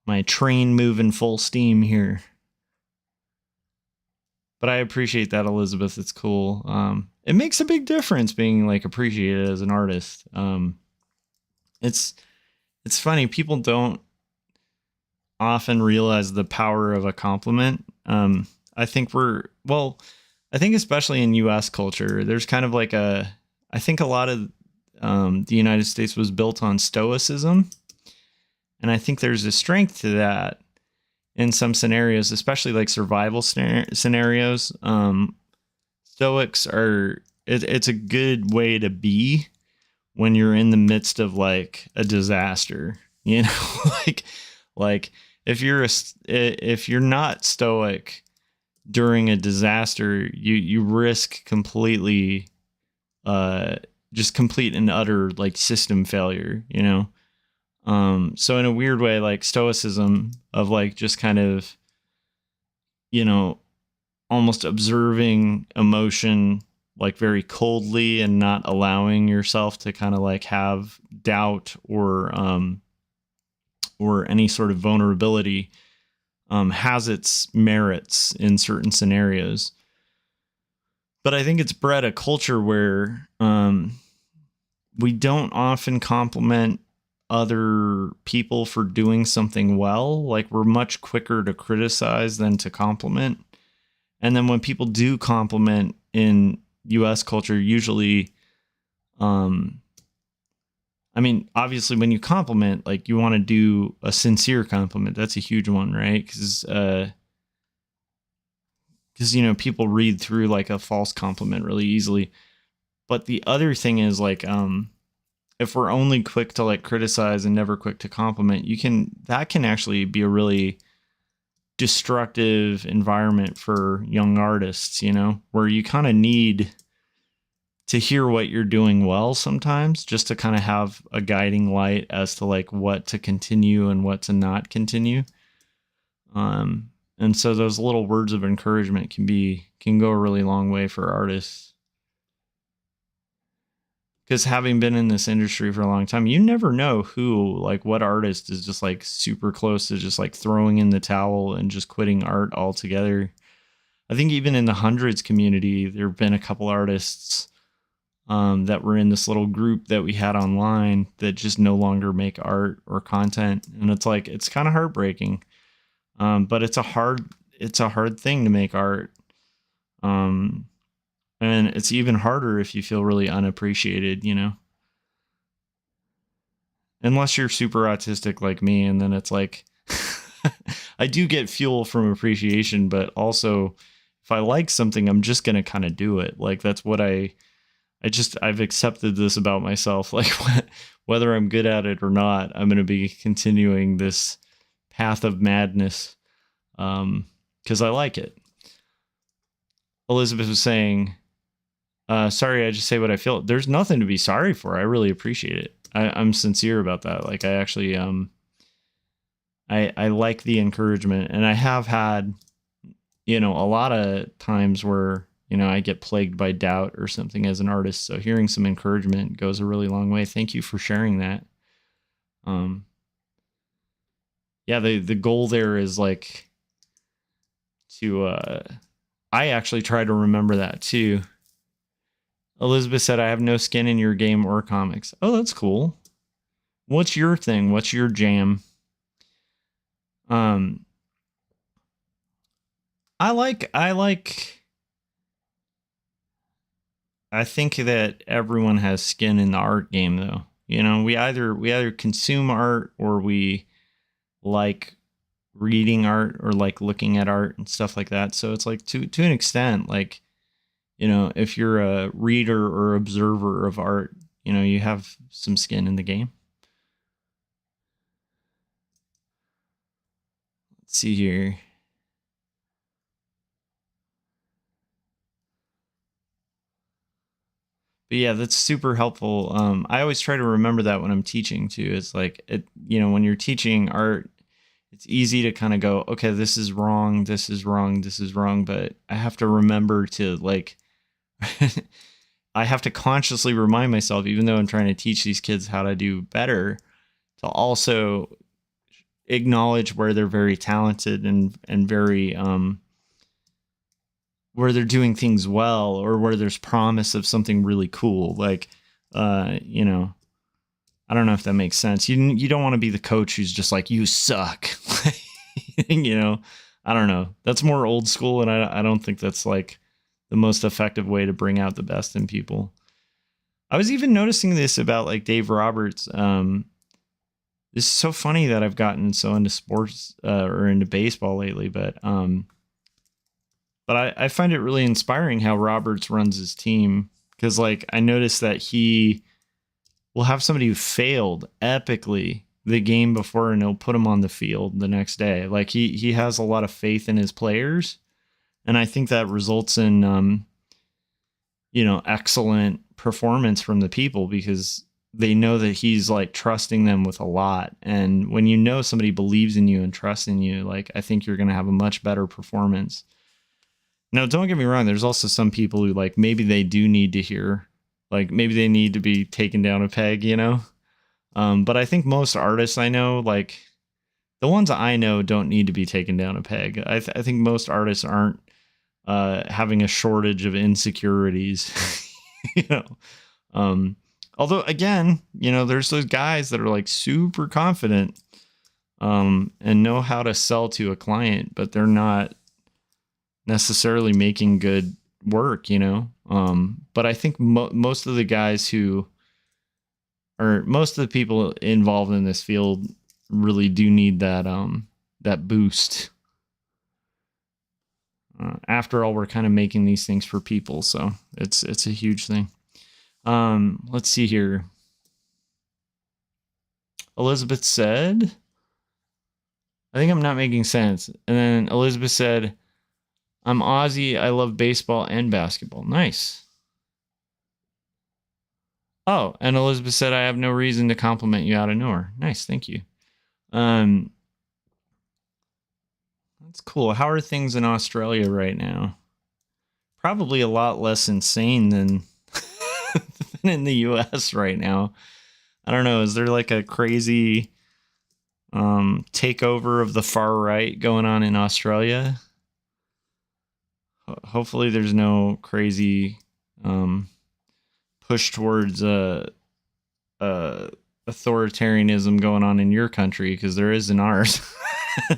my train moving full steam here. But I appreciate that, Elizabeth. It's cool. It makes a big difference being like appreciated as an artist. It's funny. People don't often realize the power of a compliment. I think I think especially in U.S. culture, there's kind of like I think a lot of the United States was built on stoicism. And I think there's a strength to that in some scenarios, especially like survival scenarios. Stoics are, it's a good way to be when you're in the midst of like a disaster, you know, like if you're not stoic during a disaster, you risk completely, just complete and utter like system failure, you know? So in a weird way, like stoicism of like just kind of, you know, almost observing emotion like very coldly and not allowing yourself to kind of like have doubt or any sort of vulnerability, has its merits in certain scenarios. But I think it's bred a culture where we don't often compliment other people for doing something well. Like we're much quicker to criticize than to compliment. And then when people do compliment in US culture, usually, I mean, obviously when you compliment, like you want to do a sincere compliment. That's a huge one, right? Because you know, people read through like a false compliment really easily. But the other thing is like, if we're only quick to like criticize and never quick to compliment, that can actually be a really destructive environment for young artists, you know, where you kind of need to hear what you're doing well sometimes, just to kind of have a guiding light as to like what to continue and what to not continue. And so those little words of encouragement can go a really long way for artists. Because having been in this industry for a long time, you never know like what artist is just like super close to just like throwing in the towel and just quitting art altogether. I think even in the hundreds community, there have been a couple artists that were in this little group that we had online that just no longer make art or content. And it's like, it's kind of heartbreaking. But it's a hard thing to make art. And it's even harder if you feel really unappreciated, you know, unless you're super autistic like me. And then it's like, I do get fuel from appreciation, but also if I like something, I'm just going to kind of do it. Like that's what I've accepted this about myself. Like whether I'm good at it or not, I'm going to be continuing this path of madness. 'Cause I like it. Elizabeth was saying, sorry, I just say what I feel. There's nothing to be sorry for. I really appreciate it. I'm sincere about that. Like I actually, I like the encouragement, and I have had, you know, a lot of times where, you know, I get plagued by doubt or something as an artist. So hearing some encouragement goes a really long way. Thank you for sharing that. Yeah, the goal there is like to, I actually try to remember that too. Elizabeth said, I have no skin in your game or comics. Oh, that's cool. What's your thing? What's your jam? I think that everyone has skin in the art game though. You know, we either consume art or we like reading art or like looking at art and stuff like that. So it's like to an extent, like, you know, if you're a reader or observer of art, you know, you have some skin in the game. Let's see here. yeah, that's super helpful. I always try to remember that when I'm teaching too. It's like, when you're teaching art, it's easy to kind of go, okay, this is wrong, this is wrong, this is wrong. But I have to remember to like, I have to consciously remind myself, even though I'm trying to teach these kids how to do better, to also acknowledge where they're very talented and very, where they're doing things well, or where there's promise of something really cool. Like, I don't know if that makes sense. You don't want to be the coach who's just like, you suck. I don't know. That's more old school. And I don't think that's like the most effective way to bring out the best in people. I was even noticing this about like Dave Roberts. This is so funny that I've gotten so into sports or into baseball lately, but I find it really inspiring how Roberts runs his team, because like I noticed that he will have somebody who failed epically the game before and he'll put them on the field the next day. Like he has a lot of faith in his players, and I think that results in excellent performance from the people, because they know that he's like trusting them with a lot. And when somebody believes in you and trusts in you, like I think you're going to have a much better performance. Now, don't get me wrong. There's also some people who like, maybe they do need to hear, like maybe they need to be taken down a peg, but I think most artists I know, like the ones I know, don't need to be taken down a peg. I think most artists aren't having a shortage of insecurities, although again, there's those guys that are like super confident and know how to sell to a client, but they're not necessarily making good work, but I think most of the guys most of the people involved in this field really do need that boost. After all, we're kind of making these things for people, so it's a huge thing. Let's see here. Elizabeth said, I think I'm not making sense. And then Elizabeth said, I'm Aussie. I love baseball and basketball. Nice. Oh, and Elizabeth said, I have no reason to compliment you out of nowhere. Nice. Thank you. That's cool. How are things in Australia right now? Probably a lot less insane than in the US right now. I don't know. Is there like a crazy takeover of the far right going on in Australia? Hopefully there's no crazy push towards authoritarianism going on in your country, because there is in ours.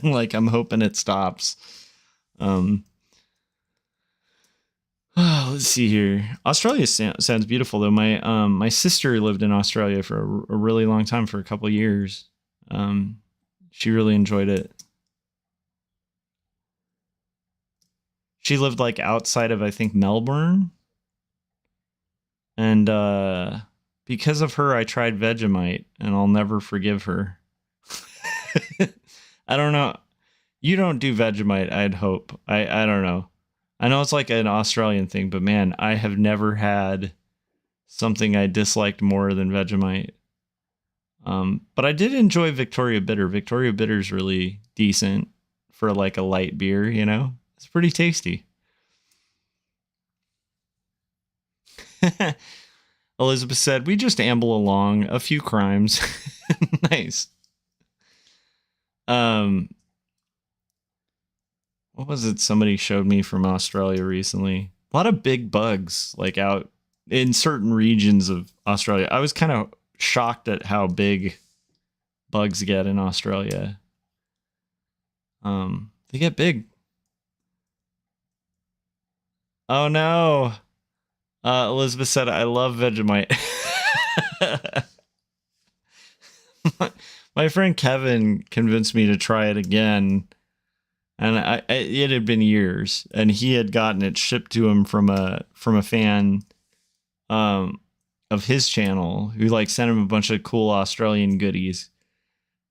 Like, I'm hoping it stops. Let's see here. Australia sounds beautiful, though. My sister lived in Australia for a really long time, for a couple of years. She really enjoyed it. She lived like outside of, I think, Melbourne. And because of her, I tried Vegemite, and I'll never forgive her. I don't know. You don't do Vegemite, I'd hope. I don't know. I know it's like an Australian thing, but man, I have never had something I disliked more than Vegemite. But I did enjoy Victoria Bitter. Victoria Bitter is really decent for like a light beer, It's pretty tasty. Elizabeth said, we just amble along, a few crimes. Nice. What was it somebody showed me from Australia recently? A lot of big bugs, like out in certain regions of Australia. I was kind of shocked at how big bugs get in Australia. They get big. Oh no. Elizabeth said, I love Vegemite. My friend Kevin convinced me to try it again. And it had been years, and he had gotten it shipped to him from a fan of his channel, who like sent him a bunch of cool Australian goodies.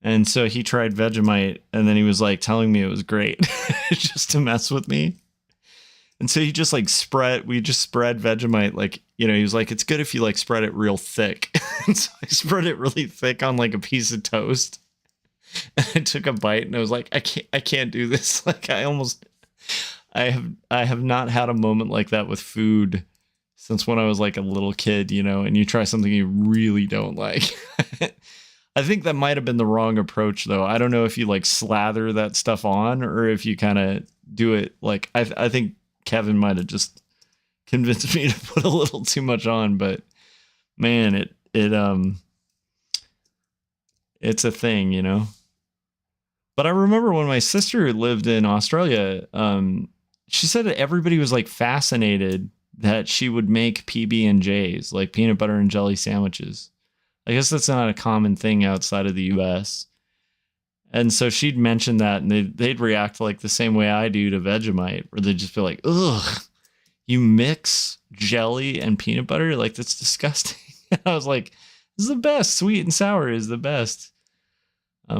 And so he tried Vegemite, and then he was like telling me it was great just to mess with me. And so he just like we just spread Vegemite, like, you know, he was like, it's good if you like spread it real thick. And so I spread it really thick on like a piece of toast. And I took a bite and I was like, I can't do this. Like I have not had a moment like that with food since when I was like a little kid, you know, and you try something you really don't like. I think that might have been the wrong approach though. I don't know if you like slather that stuff on or if you kind of do it like, I think Kevin might have just convinced me to put a little too much on, but man, it's a thing, you know. But I remember when my sister lived in Australia, she said that everybody was like fascinated that she would make PB&Js, like peanut butter and jelly sandwiches. I guess that's not a common thing outside of the US. And so she'd mention that and they'd react like the same way I do to Vegemite, where they'd just be like, ugh, you mix jelly and peanut butter? Like, that's disgusting. I was like, this is the best. Sweet and sour is the best.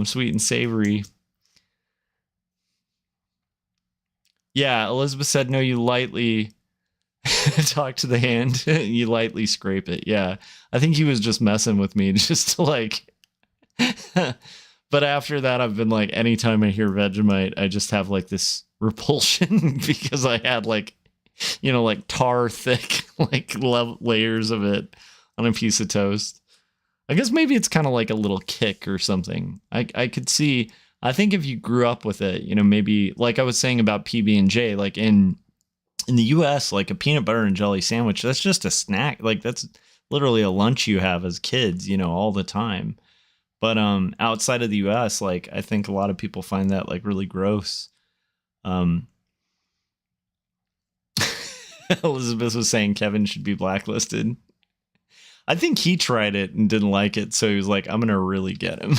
Sweet and savory. Yeah, Elizabeth said, no, you lightly talk to the hand. You lightly scrape it. Yeah, I think he was just messing with me just to like... But after that, I've been like, anytime I hear Vegemite, I just have like this repulsion because I had like, you know, like tar thick, like layers of it on a piece of toast. I guess maybe it's kind of like a little kick or something. I could see, I think if you grew up with it, you know, maybe like I was saying about PB&J, like in the US, like a peanut butter and jelly sandwich, that's just a snack. Like that's literally a lunch you have as kids, you know, all the time. But outside of the US, like I think a lot of people find that like really gross. Elizabeth was saying Kevin should be blacklisted. I think he tried it and didn't like it, so he was like, I'm gonna really get him.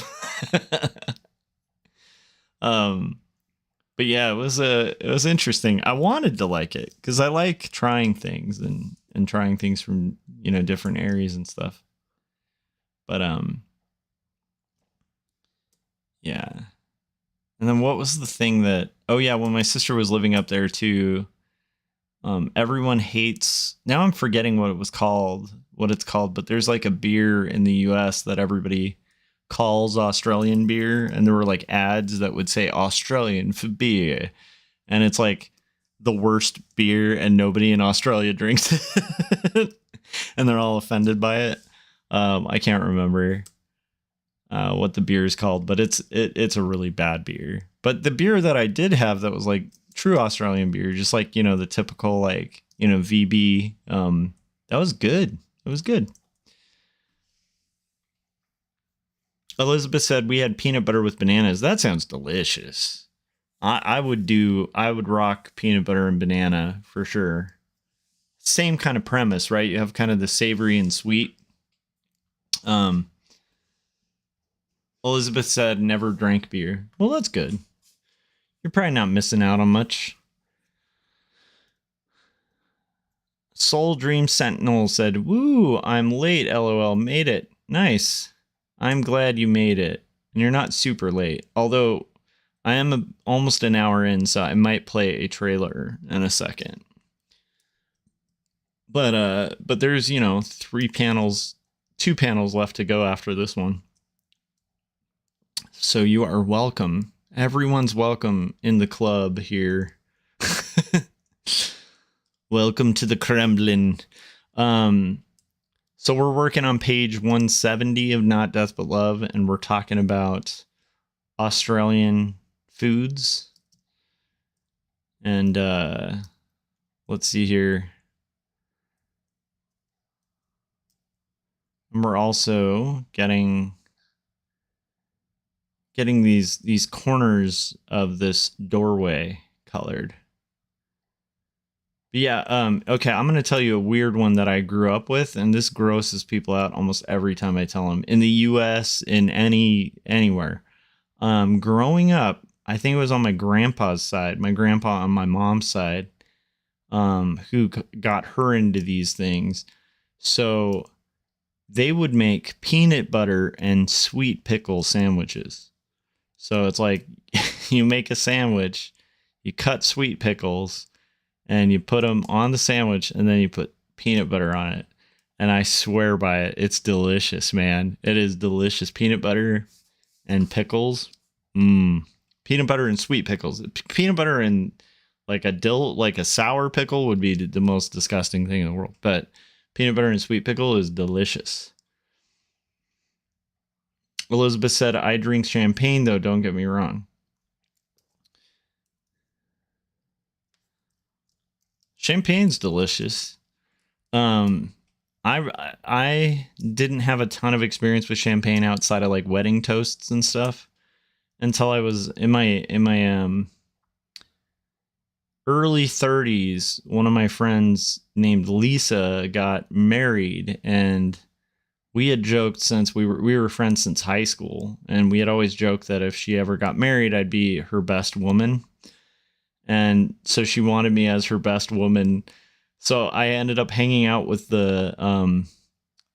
But yeah, it was interesting. I wanted to like it because I like trying things and trying things from, you know, different areas and stuff. But yeah. And then what was the thing that, oh yeah, when my sister was living up there too, everyone hates, now I'm forgetting what it's called, but there's like a beer in the US that everybody calls Australian beer. And there were like ads that would say Australian for beer. And it's like the worst beer and nobody in Australia drinks it. And they're all offended by it. I can't remember what the beer is called, but it's a really bad beer. But the beer that I did have that was like true Australian beer, just like, you know, the typical like, you know, VB, that was good. It was good. Elizabeth said we had peanut butter with bananas. That sounds delicious. I would rock peanut butter and banana for sure. Same kind of premise, right? You have kind of the savory and sweet. Elizabeth said never drank beer. Well, that's good. You're probably not missing out on much. Soul Dream Sentinel said, woo, I'm late, LOL, made it. Nice. I'm glad you made it. And you're not super late. Although I am almost an hour in, so I might play a trailer in a second. But there's, you know, 2 panels left to go after this one. So you are welcome. Everyone's welcome in the club here. Welcome to the Kremlin. So we're working on page 170 of Not Death But Love, and we're talking about Australian foods. And let's see here. And we're also getting these corners of this doorway colored. But yeah, okay, I'm going to tell you a weird one that I grew up with, and this grosses people out almost every time I tell them. In the US, in anywhere. Growing up, I think it was on my grandpa's side, my grandpa on my mom's side, who got her into these things. So they would make peanut butter and sweet pickle sandwiches. So it's like you make a sandwich, you cut sweet pickles, and you put them on the sandwich, and then you put peanut butter on it. And I swear by it, it's delicious, man. It is delicious. Peanut butter and pickles. Peanut butter and sweet pickles. Peanut butter and like a sour pickle would be the most disgusting thing in the world. But peanut butter and sweet pickle is delicious. Elizabeth said, I drink champagne, though. Don't get me wrong. Champagne's delicious. I didn't have a ton of experience with champagne outside of like wedding toasts and stuff until I was in my early 30s. One of my friends named Lisa got married, and we had joked since we were friends since high school, and we had always joked that if she ever got married, I'd be her best woman. And so she wanted me as her best woman. So I ended up hanging out with the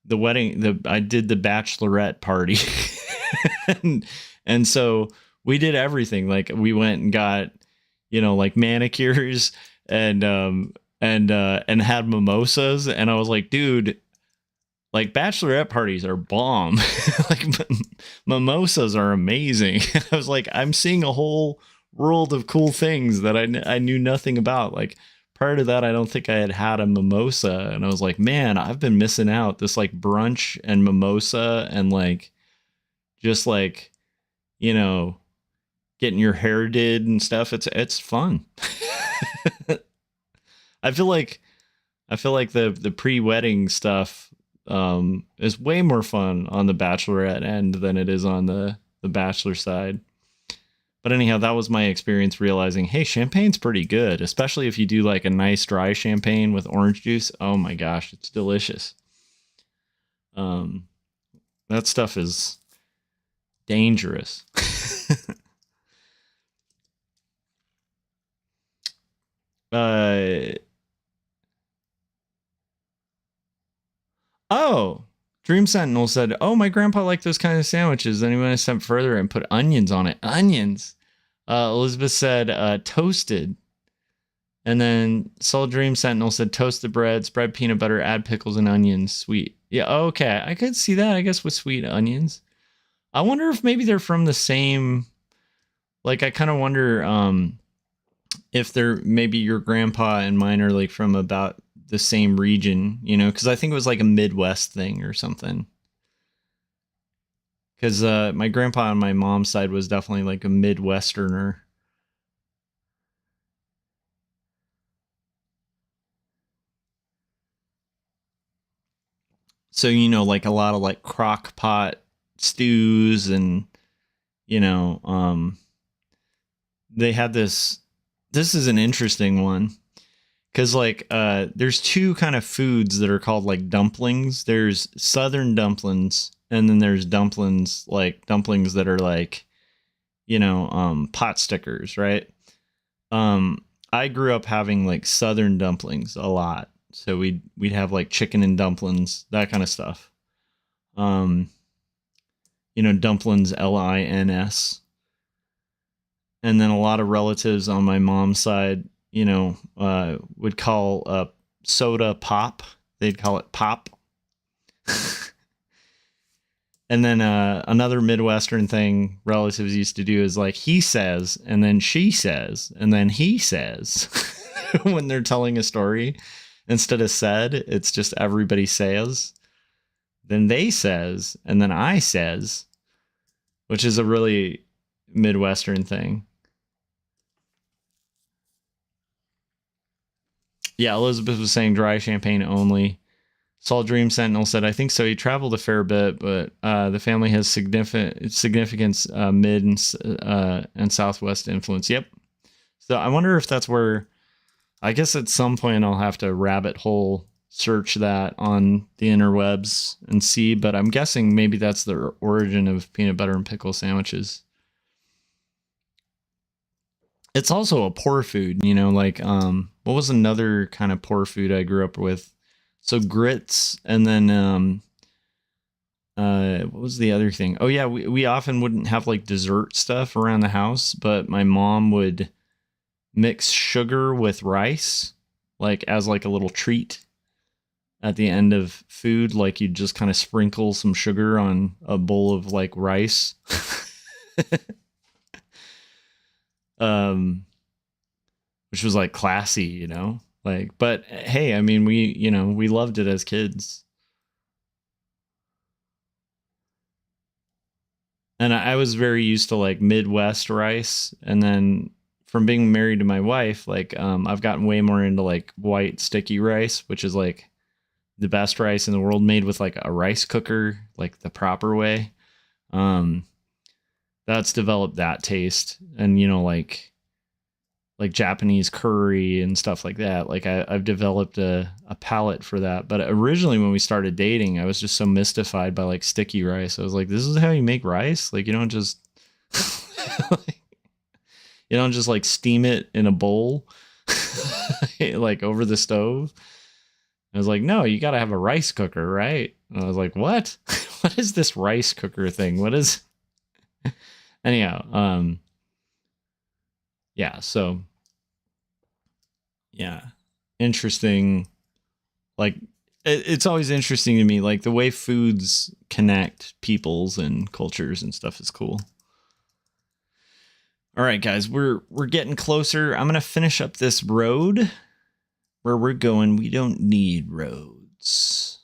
wedding. I did the bachelorette party, and so we did everything. Like we went and got, like manicures and had mimosas. And I was like, dude, like bachelorette parties are bomb. Like mimosas are amazing. I was like, I'm seeing a whole world of cool things that I knew nothing about. Like prior to that, I don't think I had a mimosa, and I was like, man, I've been missing out. This like brunch and mimosa and like just like, getting your hair did and stuff. It's fun. I feel like the pre-wedding stuff is way more fun on the bachelorette end than it is on the bachelor side. But anyhow, that was my experience realizing, hey, champagne's pretty good, especially if you do like a nice dry champagne with orange juice. Oh my gosh, it's delicious. That stuff is dangerous. Dream Sentinel said, oh, my grandpa liked those kind of sandwiches. Then he went a step further and put onions on it. Onions. Elizabeth said toasted. And then Soul Dream Sentinel said toasted bread, spread peanut butter, add pickles and onions, sweet. Yeah, okay. I could see that, I guess, with sweet onions. I wonder if maybe they're from the same... Like, I kind of wonder if they're... Maybe your grandpa and mine are, like, from about the same region, because I think it was, like, a Midwest thing or something. Because my grandpa on my mom's side was definitely, like, a Midwesterner. So, like, a lot of, like, crock pot stews and, they had this is an interesting one. Because, like, there's two kind of foods that are called, like, dumplings. There's Southern dumplings, and then there's dumplings that are, like, pot stickers, right? I grew up having, like, Southern dumplings a lot. So we'd have, like, chicken and dumplings, that kind of stuff. Dumplings, Lins. And then a lot of relatives on my mom's side, would call soda pop. They'd call it pop. And then another Midwestern thing relatives used to do is like he says, and then she says, and then he says when they're telling a story. Instead of said, it's just everybody says. Then they says, and then I says, which is a really Midwestern thing. Yeah, Elizabeth was saying dry champagne only. Saul Dream Sentinel said, I think so. He traveled a fair bit, but the family has significance mid and southwest influence. Yep. So I wonder if that's where, I guess at some point I'll have to rabbit hole search that on the interwebs and see, but I'm guessing maybe that's the origin of peanut butter and pickle sandwiches. It's also a poor food, like, what was another kind of poor food I grew up with? So grits, and then, what was the other thing? Oh yeah, we often wouldn't have like dessert stuff around the house, but my mom would mix sugar with rice like as like a little treat at the end of food. Like you'd just kind of sprinkle some sugar on a bowl of like rice. Which was like classy, you know, like, but hey, I mean, we loved it as kids. And I was very used to like Midwest rice. And then from being married to my wife, like, I've gotten way more into like white sticky rice, which is like the best rice in the world, made with like a rice cooker, like the proper way. Um, that's developed that taste. And, you know, like Japanese curry and stuff like that. Like I've developed a palate for that. But originally when we started dating, I was just so mystified by like sticky rice. I was like, this is how you make rice? Like you don't just like, you don't just like steam it in a bowl like over the stove. I was like, no, you got to have a rice cooker, right? And I was like, what? What is this rice cooker thing? What is anyhow, yeah, so yeah, interesting. Like it's always interesting to me, like the way foods connect peoples and cultures and stuff is cool. All right, guys, we're getting closer. I'm gonna finish up this road. Where we're going, we don't need roads.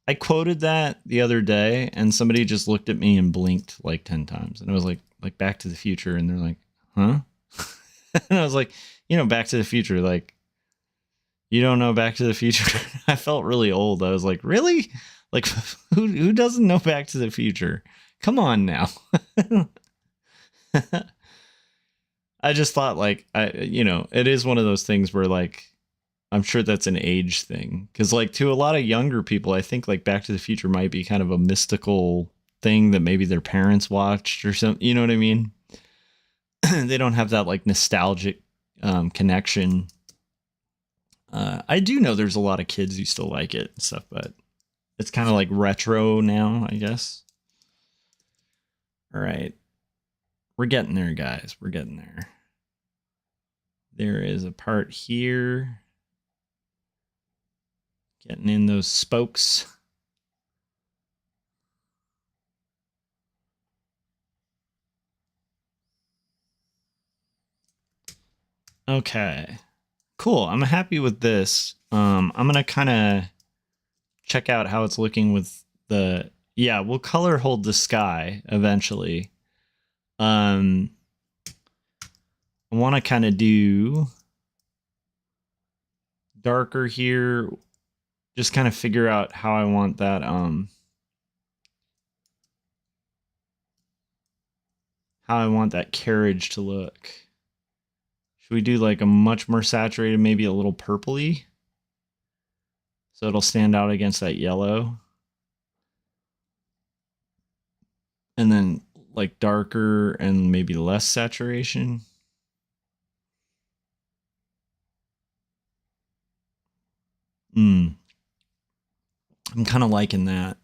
I quoted that the other day, and somebody just looked at me and blinked like 10 times, and I was like Back to the Future, and they're like, huh? And I was like, you know, Back to the Future, like, you don't know Back to the Future? I felt really old. I was like, really? Like, who doesn't know Back to the Future? Come on now. I just thought, like, it is one of those things where, like, I'm sure that's an age thing. Because, like, to a lot of younger people, I think, like, Back to the Future might be kind of a mystical thing that maybe their parents watched or something. You know what I mean? They don't have that, like, nostalgic connection. I do know there's a lot of kids who still like it and stuff, but it's kind of like retro now, I guess. All right. We're getting there, guys. We're getting there. There is a part here. Getting in those spokes. Okay. Cool. I'm happy with this. I'm going to kind of check out how it's looking with the... Yeah, we'll color hold the sky eventually. I want to kind of do darker here. Just kind of figure out how I want that how I want that carriage to look. Should we do like a much more saturated, maybe a little purpley, so it'll stand out against that yellow? And then like darker and maybe less saturation. I'm kind of liking that.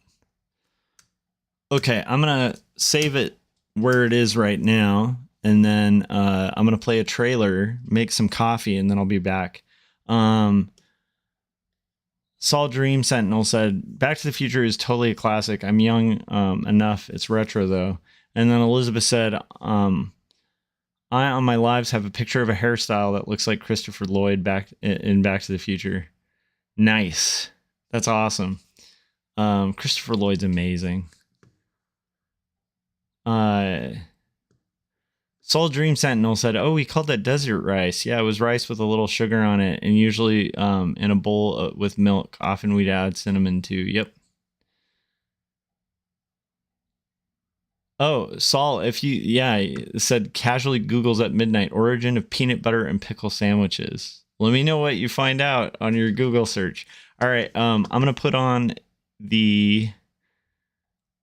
Okay, I'm going to save it where it is right now. And then I'm going to play a trailer, make some coffee, and then I'll be back. Saul Dream Sentinel said, Back to the Future is totally a classic. I'm young enough. It's retro, though. And then Elizabeth said, I, on my lives, have a picture of a hairstyle that looks like Christopher Lloyd in Back to the Future. Nice. That's awesome. Christopher Lloyd's amazing. Soul Dream Sentinel said, oh, we called that desert rice. Yeah, it was rice with a little sugar on it, and usually in a bowl with milk. Often we'd add cinnamon too. Yep. Oh, Saul, if you, said casually Googles at midnight, origin of peanut butter and pickle sandwiches. Let me know what you find out on your Google search. All right, I'm going to put on the,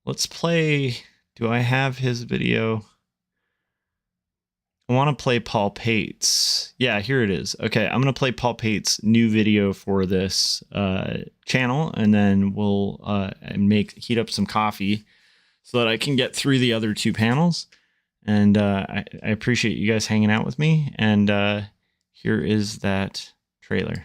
let's play, do I have his video? I want to play Paul Pate's. Yeah, here it is. Okay, I'm going to play Paul Pate's new video for this channel, and then we'll heat up some coffee so that I can get through the other two panels. And I appreciate you guys hanging out with me. And here is that trailer.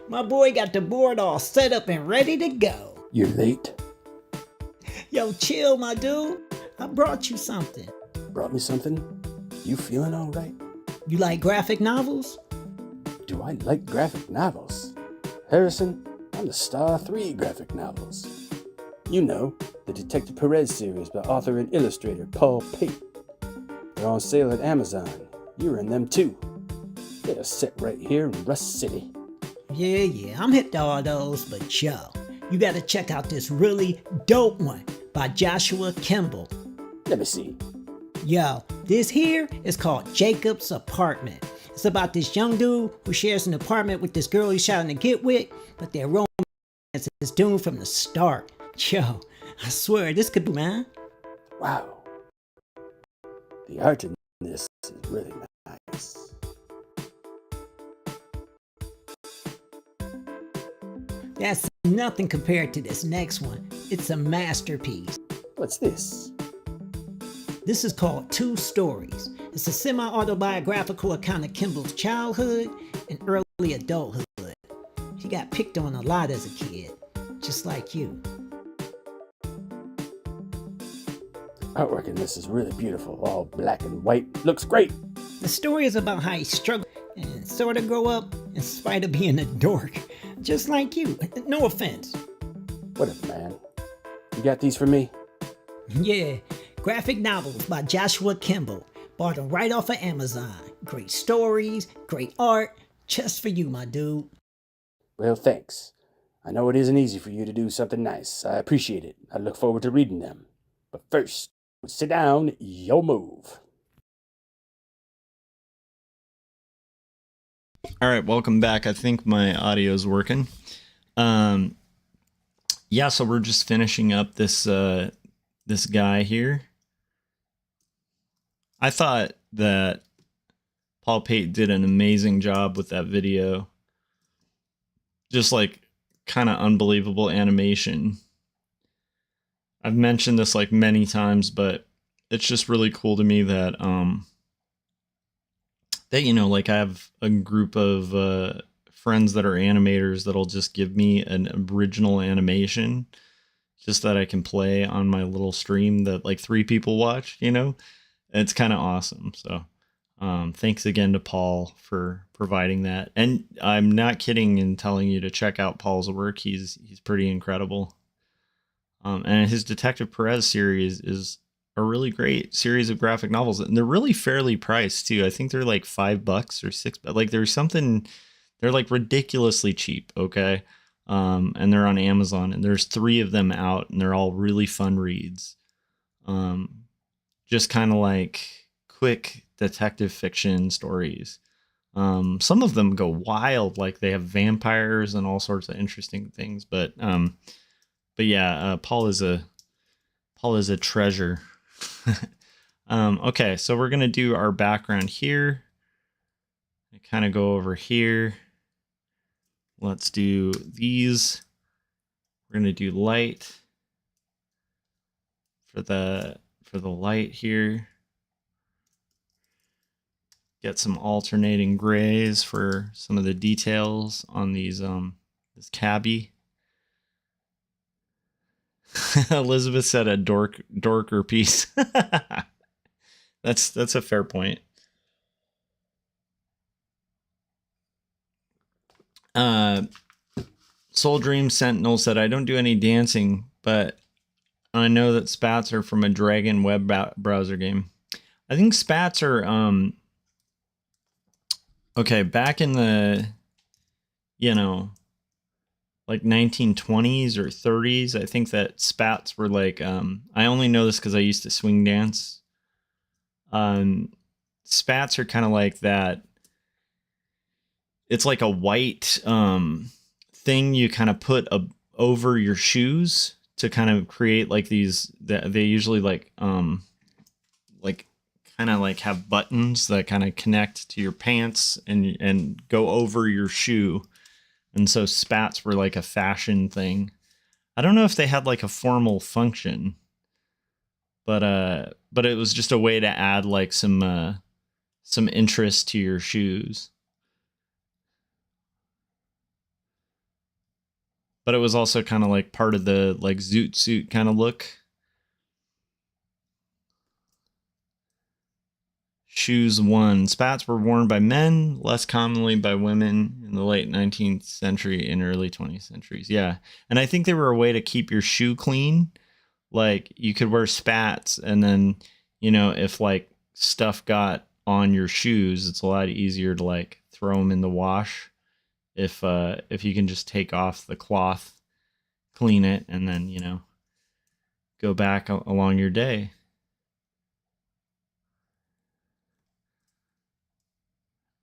My boy got the board all set up and ready to go. You're late. Yo, chill, my dude. I brought you something. Brought me something? You feeling all right? You like graphic novels? Do I like graphic novels? Harrison, I'm the star of 3 graphic novels. You know, the Detective Perez series by author and illustrator Paul Pate. They're on sale at Amazon. You're in them too. They're set right here in Rust City. Yeah, I'm hip to all those, but yo, you gotta check out this really dope one by Joshua Kemble. Let me see. Yo, this here is called Jacob's Apartment. It's about this young dude who shares an apartment with this girl he's trying to get with, but their romance is doomed from the start. Yo, I swear, this could be, man. Wow. The art in this is really nice. That's nothing compared to this next one. It's a masterpiece. What's this? This is called Two Stories. It's a semi-autobiographical account of Kimball's childhood and early adulthood. He got picked on a lot as a kid, just like you. Artwork in this is really beautiful. All black and white. Looks great. The story is about how he struggled and sort of grow up in spite of being a dork, just like you. No offense. Whatever, man. You got these for me? Yeah, graphic novels by Joshua Kemble. Bought them right off of Amazon. Great stories, great art, just for you, my dude. Well, thanks. I know it isn't easy for you to do something nice. I appreciate it. I look forward to reading them. But first, sit down, your move. All right, welcome back. I think my audio is working. Yeah, so we're just finishing up this this guy here. I thought that Paul Pate did an amazing job with that video. Just like kind of unbelievable animation. I've mentioned this like many times, but it's just really cool to me that that, you know, like I have a group of friends that are animators that'll just give me an original animation just that I can play on my little stream that like 3 people watch, you know. It's kind of awesome. So thanks again to Paul for providing that. And I'm not kidding in telling you to check out Paul's work. He's pretty incredible. And his Detective Perez series is a really great series of graphic novels, and they're really fairly priced too. I think they're like $5 or $6, but like there's something, they're like ridiculously cheap. Okay. And they're on Amazon, and there's 3 of them out, and they're all really fun reads. Just kind of like quick detective fiction stories. Some of them go wild, like they have vampires and all sorts of interesting things, but yeah, Paul is a treasure. Okay, so we're gonna do our background here. I kind of go over here. Let's do these. We're gonna do light for the light here. Get some alternating grays for some of the details on these this cabbie. Elizabeth said a dorker piece. That's a fair point. Soul Dream Sentinel said, I don't do any dancing, but I know that spats are from a Dragon web browser game. I think spats are okay, back in the, you know, like 1920s or 30s, I think that spats were like, I only know this because I used to swing dance. Spats are kind of like that. It's like a white thing you kind of put over your shoes to kind of create like these. They usually like kind of like have buttons that kind of connect to your pants and go over your shoe. And so spats were like a fashion thing. I don't know if they had like a formal function, but it was just a way to add like some interest to your shoes. but it was also kind of like part of the like zoot suit kind of look. Shoes 1. Spats were worn by men, less commonly by women in the late 19th century and early 20th centuries. Yeah. And I think they were a way to keep your shoe clean. Like you could wear spats and then, you know, if like stuff got on your shoes, it's a lot easier to like throw them in the wash if you can just take off the cloth, clean it, and then, you know, go back along your day.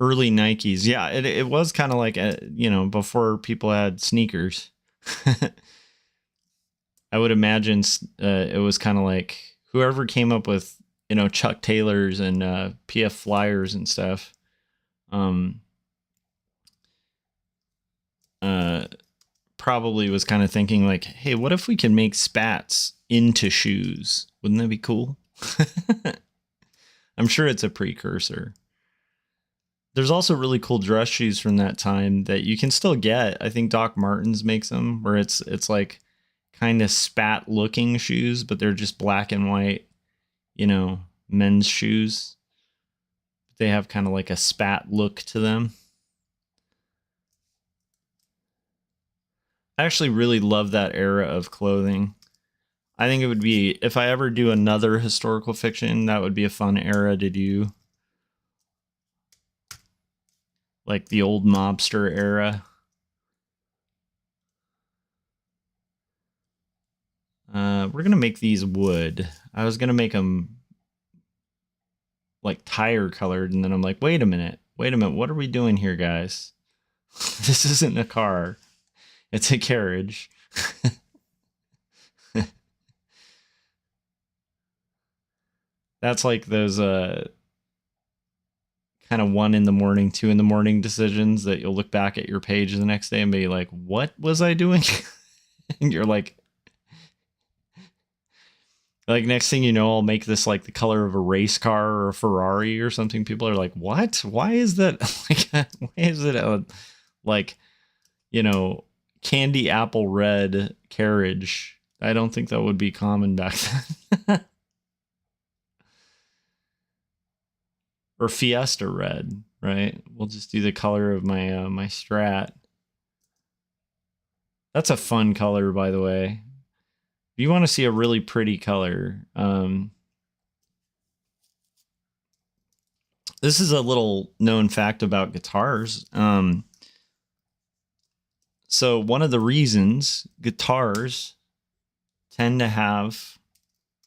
Early Nikes. Yeah, it was kind of like, you know, before people had sneakers. I would imagine it was kind of like whoever came up with, you know, Chuck Taylors and PF Flyers and stuff. Probably was kind of thinking like, hey, what if we can make spats into shoes? Wouldn't that be cool? I'm sure it's a precursor. There's also really cool dress shoes from that time that you can still get. I think Doc Martens makes them where it's like kind of spat looking shoes, but they're just black and white, you know, men's shoes. They have kind of like a spat look to them. I actually really love that era of clothing. I think it would be, if I ever do another historical fiction, that would be a fun era to do. Like the old mobster era. We're going to make these wood. I was going to make them like tire colored. And then I'm like, wait a minute. What are we doing here, guys? This isn't a car. It's a carriage. That's like those kind of 1 a.m, 2 a.m decisions that you'll look back at your page the next day and be like, what was I doing? And you're like next thing you know, I'll make this like the color of a race car or a Ferrari or something. People are like, what? Why is that? Like, why is it like, you know, candy apple red carriage? I don't think that would be common back then. Or Fiesta red, right? We'll just do the color of my my Strat. That's a fun color, by the way. If you want to see a really pretty color, this is a little known fact about guitars. So one of the reasons guitars tend to have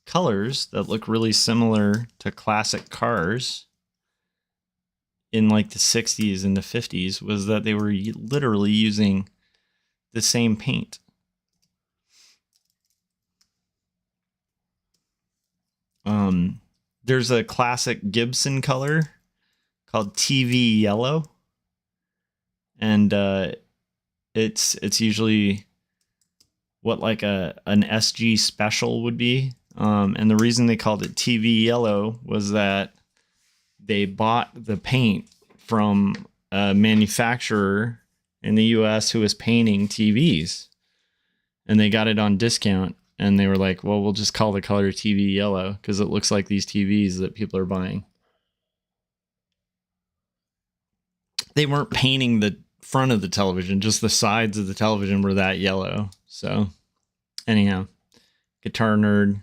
colors that look really similar to classic cars in like the 60s and the 50s was that they were literally using the same paint. There's a classic Gibson color called TV yellow, and it's usually what like an SG special would be. And the reason they called it TV yellow was that they bought the paint from a manufacturer in the US who was painting TVs, and they got it on discount, and they were like, well, we'll just call the color TV yellow because it looks like these TVs that people are buying. They weren't painting the front of the television, just the sides of the television were that yellow. So anyhow, guitar nerd.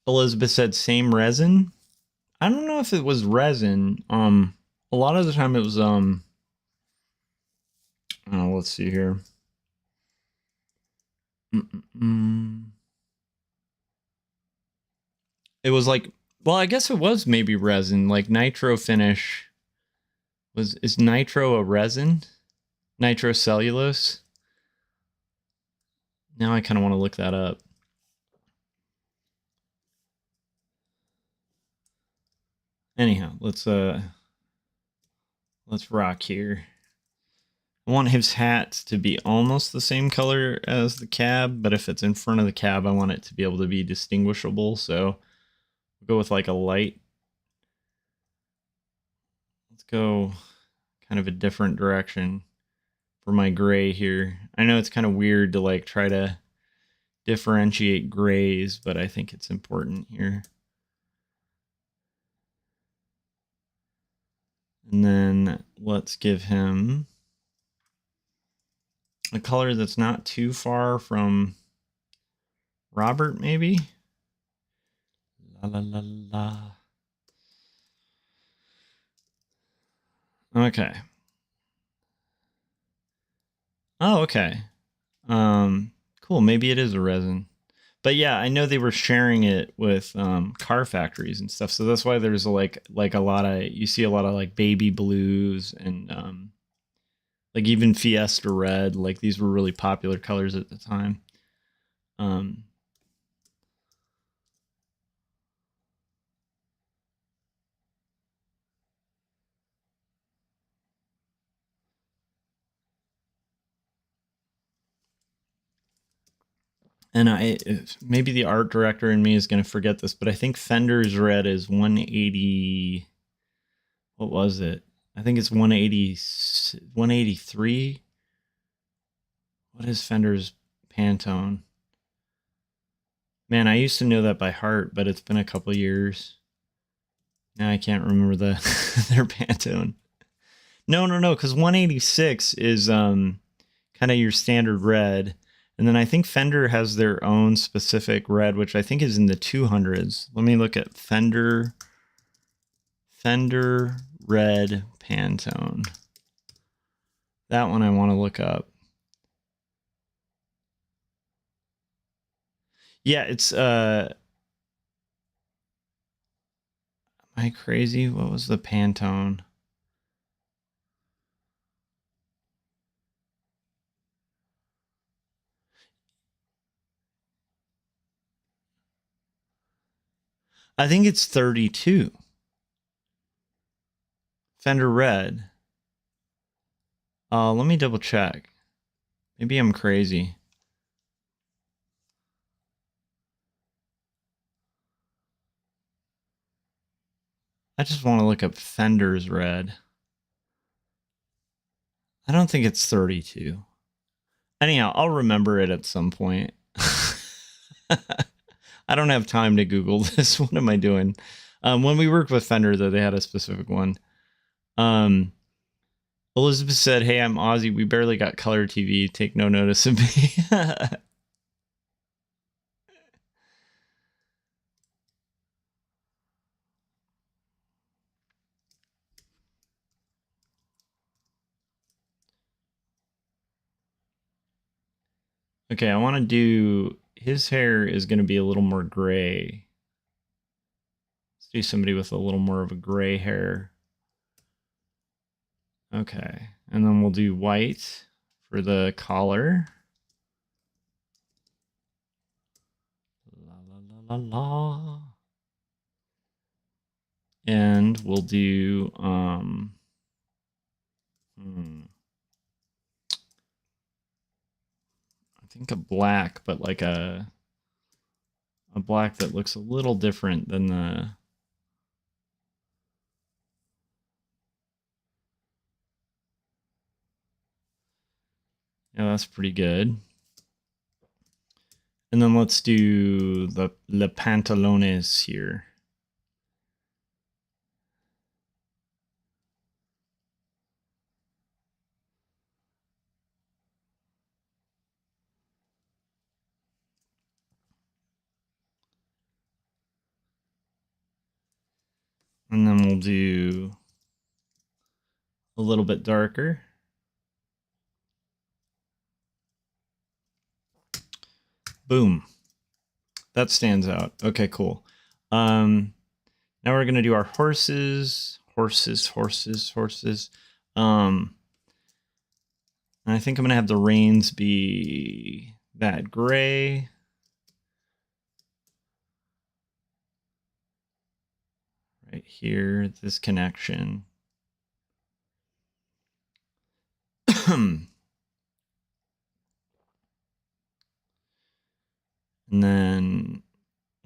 Elizabeth said same resin. I don't know if it was resin. A lot of the time it was let's see here. It was like, well, I guess it was maybe resin, like nitro finish. Is nitro a resin? Nitrocellulose? Now I kind of want to look that up. Anyhow, let's rock here. I want his hat to be almost the same color as the cab, but if it's in front of the cab, I want it to be able to be distinguishable. So we'll go with like a light. Let's go kind of a different direction for my gray here. I know it's kind of weird to like try to differentiate grays, but I think it's important here. And then let's give him a color that's not too far from Robert, maybe. La la la la. Okay. Oh, okay. Cool. Maybe it is a resin. But yeah, I know they were sharing it with car factories and stuff. So that's why there's like a lot of, you see a lot of like baby blues and like even Fiesta red. Like these were really popular colors at the time. And maybe the art director in me is going to forget this, but I think Fender's red is 180. What was it? I think it's 180, 183. What is Fender's Pantone? Man, I used to know that by heart, but it's been a couple years. Now I can't remember their Pantone. No, because 186 is kind of your standard red. And then I think Fender has their own specific red, which I think is in the 200s. Let me look at Fender red Pantone. That one I want to look up. Yeah, it's am I crazy? What was the Pantone? I think it's 32. Fender red. Let me double check. Maybe I'm crazy. I just want to look up Fender's red. I don't think it's 32. Anyhow, I'll remember it at some point. I don't have time to Google this. What am I doing? When we worked with Fender, though, they had a specific one. Elizabeth said, "Hey, I'm Aussie. We barely got color TV. Take no notice of me." Okay, I want to do... His hair is going to be a little more gray. Let's do somebody with a little more of a gray hair. Okay, and then we'll do white for the collar. La la la la la. And we'll do I think a black, but like a black that looks a little different than the... Yeah, that's pretty good. And then let's do the pantalones here. And then we'll do a little bit darker. Boom. That stands out. Okay, cool. Now we're going to do our horses. And I think I'm going to have the reins be that gray. Right here, this connection. And then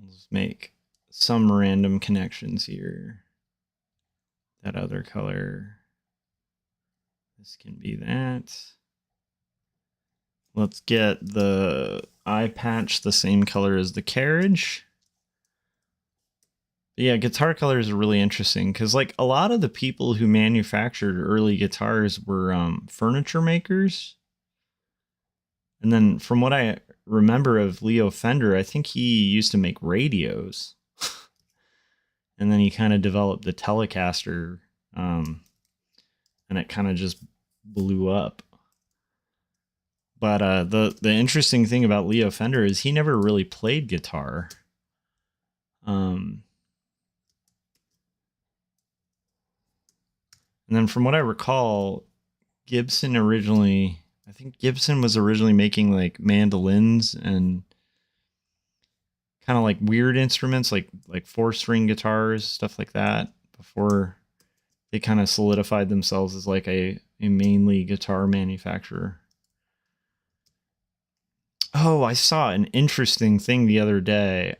let's make some random connections here. That other color. This can be that. Let's get the eye patch the same color as the carriage. Yeah, guitar colors are really interesting because like a lot of the people who manufactured early guitars were furniture makers. And then from what I remember of Leo Fender, I think he used to make radios. And then he kind of developed the Telecaster, and it kind of just blew up. But the interesting thing about Leo Fender is he never really played guitar. And then from what I recall, Gibson was originally making like mandolins and kind of like weird instruments like 4-string guitars, stuff like that, before they kind of solidified themselves as like a mainly guitar manufacturer. Oh, I saw an interesting thing the other day.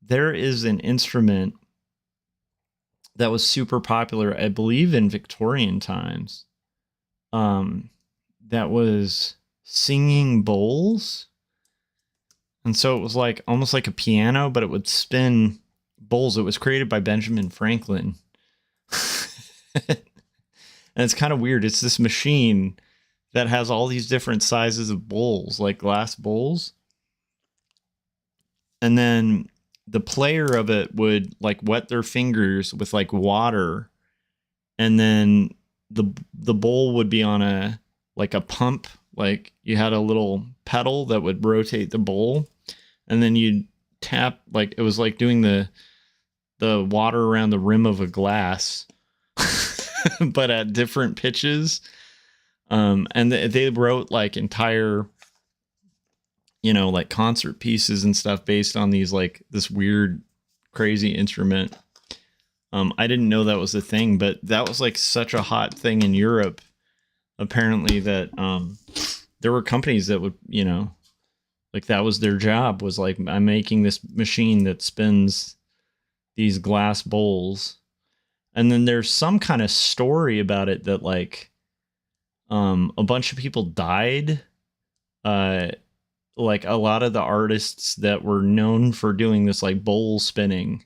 There is an instrument that was super popular, I believe, in Victorian times. That was singing bowls. And so it was like almost like a piano, but it would spin bowls. It was created by Benjamin Franklin. And it's kind of weird. It's this machine that has all these different sizes of bowls, like glass bowls. And then the player of it would like wet their fingers with like water, and then the bowl would be on a pump. Like you had a little pedal that would rotate the bowl, and then you'd tap, like it was like doing the water around the rim of a glass, but at different pitches. And they wrote like entire, like concert pieces and stuff based on these, like this weird, crazy instrument. I didn't know that was a thing, but that was like such a hot thing in Europe, apparently, that there were companies that would, like that was their job, was like, I'm making this machine that spins these glass bowls. And then there's some kind of story about it that like a bunch of people died. Like a lot of the artists that were known for doing this like bowl spinning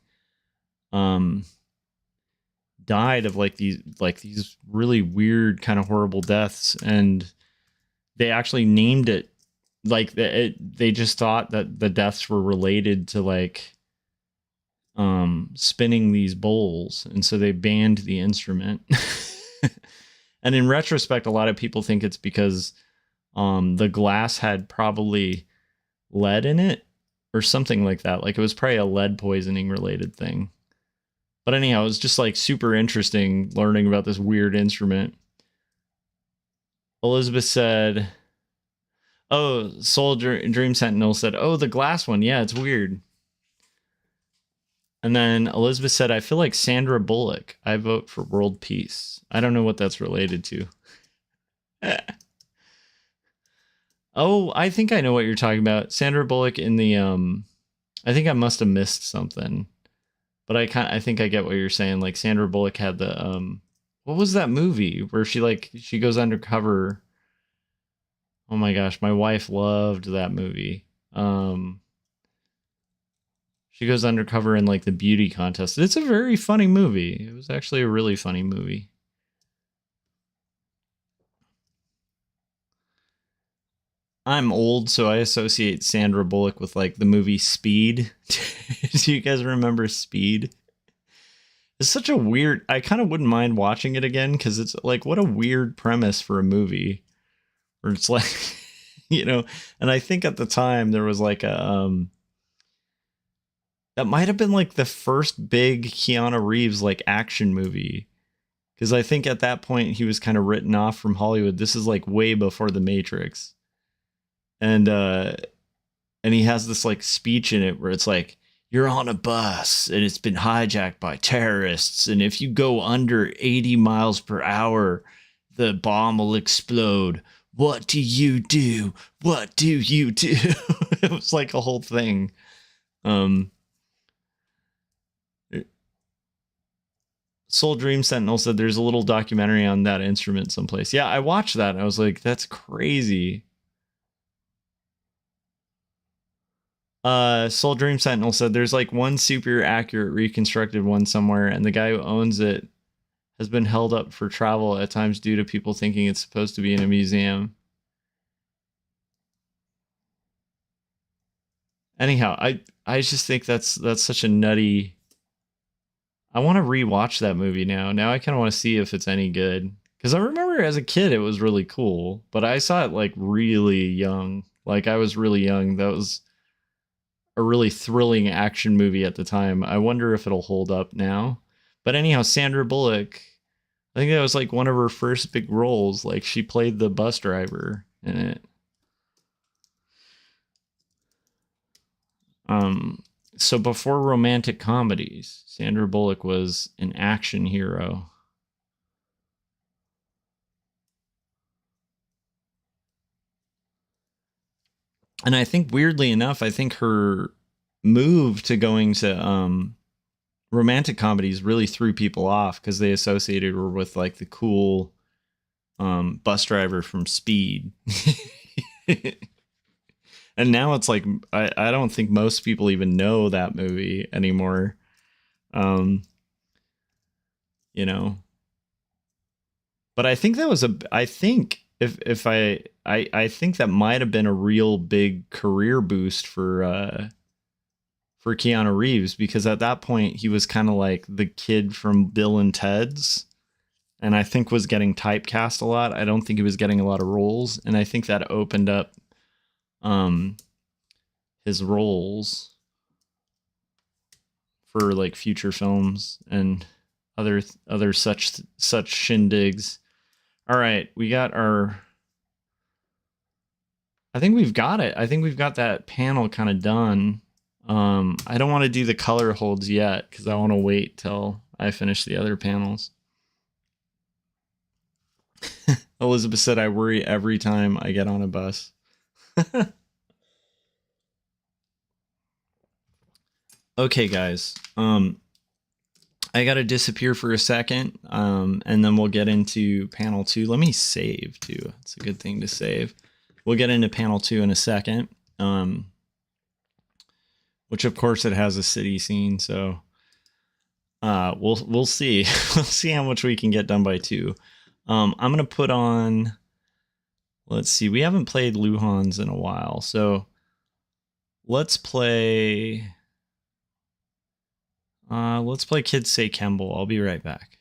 died of like these really weird kind of horrible deaths, and they actually named it like they just thought that the deaths were related to like spinning these bowls, and so they banned the instrument. And in retrospect, a lot of people think it's because the glass had probably lead in it or something like that. Like it was probably a lead poisoning related thing. But anyhow, it was just like super interesting learning about this weird instrument. Elizabeth said, oh, Dream Sentinel said, oh, the glass one. Yeah, it's weird. And then Elizabeth said, I feel like Sandra Bullock. I vote for world peace. I don't know what that's related to. Oh, I think I know what you're talking about. Sandra Bullock in the I think I must have missed something. But I think I get what you're saying. Like Sandra Bullock had the what was that movie where she goes undercover? Oh my gosh, my wife loved that movie. She goes undercover in like the beauty contest. It's a very funny movie. It was actually a really funny movie. I'm old, so I associate Sandra Bullock with like the movie Speed. Do you guys remember Speed? It's such a weird, I kind of wouldn't mind watching it again because it's like, what a weird premise for a movie where it's like, and I think at the time there was like a, that might have been like the first big Keanu Reeves like action movie. Because I think at that point he was kind of written off from Hollywood. This is like way before The Matrix. And he has this like speech in it where it's like, you're on a bus and it's been hijacked by terrorists. And if you go under 80 miles per hour, the bomb will explode. What do you do? What do you do? It was like a whole thing. Soul Dream Sentinel said there's a little documentary on that instrument someplace. Yeah, I watched that and I was like, that's crazy. Soul Dream Sentinel said there's like one super accurate reconstructed one somewhere, and the guy who owns it has been held up for travel at times due to people thinking it's supposed to be in a museum. Anyhow, I just think that's such a nutty. I want to rewatch that movie now. Now I kind of want to see if it's any good. Because I remember as a kid it was really cool, but I saw it like really young. Like I was really young. That was a really thrilling action movie at the time. I wonder if it'll hold up now. But anyhow, Sandra Bullock, I think that was like one of her first big roles. Like she played the bus driver in it. So before romantic comedies, Sandra Bullock was an action hero. And I think weirdly enough, I think her move to going to romantic comedies really threw people off because they associated her with like the cool bus driver from Speed. And now it's like I don't think most people even know that movie anymore. You know. But I think that was I think if I think that might have been a real big career boost for Keanu Reeves, because at that point he was kind of like the kid from Bill and Ted's, and I think was getting typecast a lot. I don't think he was getting a lot of roles, and I think that opened up his roles for like future films and other such shindigs. All right, we got our. I think we've got it. I think we've got that panel kind of done. I don't want to do the color holds yet because I want to wait till I finish the other panels. Elizabeth said, I worry every time I get on a bus. Okay, guys. I got to disappear for a second, and then we'll get into panel 2. Let me save, too. It's a good thing to save. We'll get into panel 2 in a second, which, of course, it has a city scene, so we'll see. We'll see how much we can get done by 2. I'm going to put on... Let's see. We haven't played Luhan's in a while, so let's play... let's play Kids Say Kemble. I'll be right back.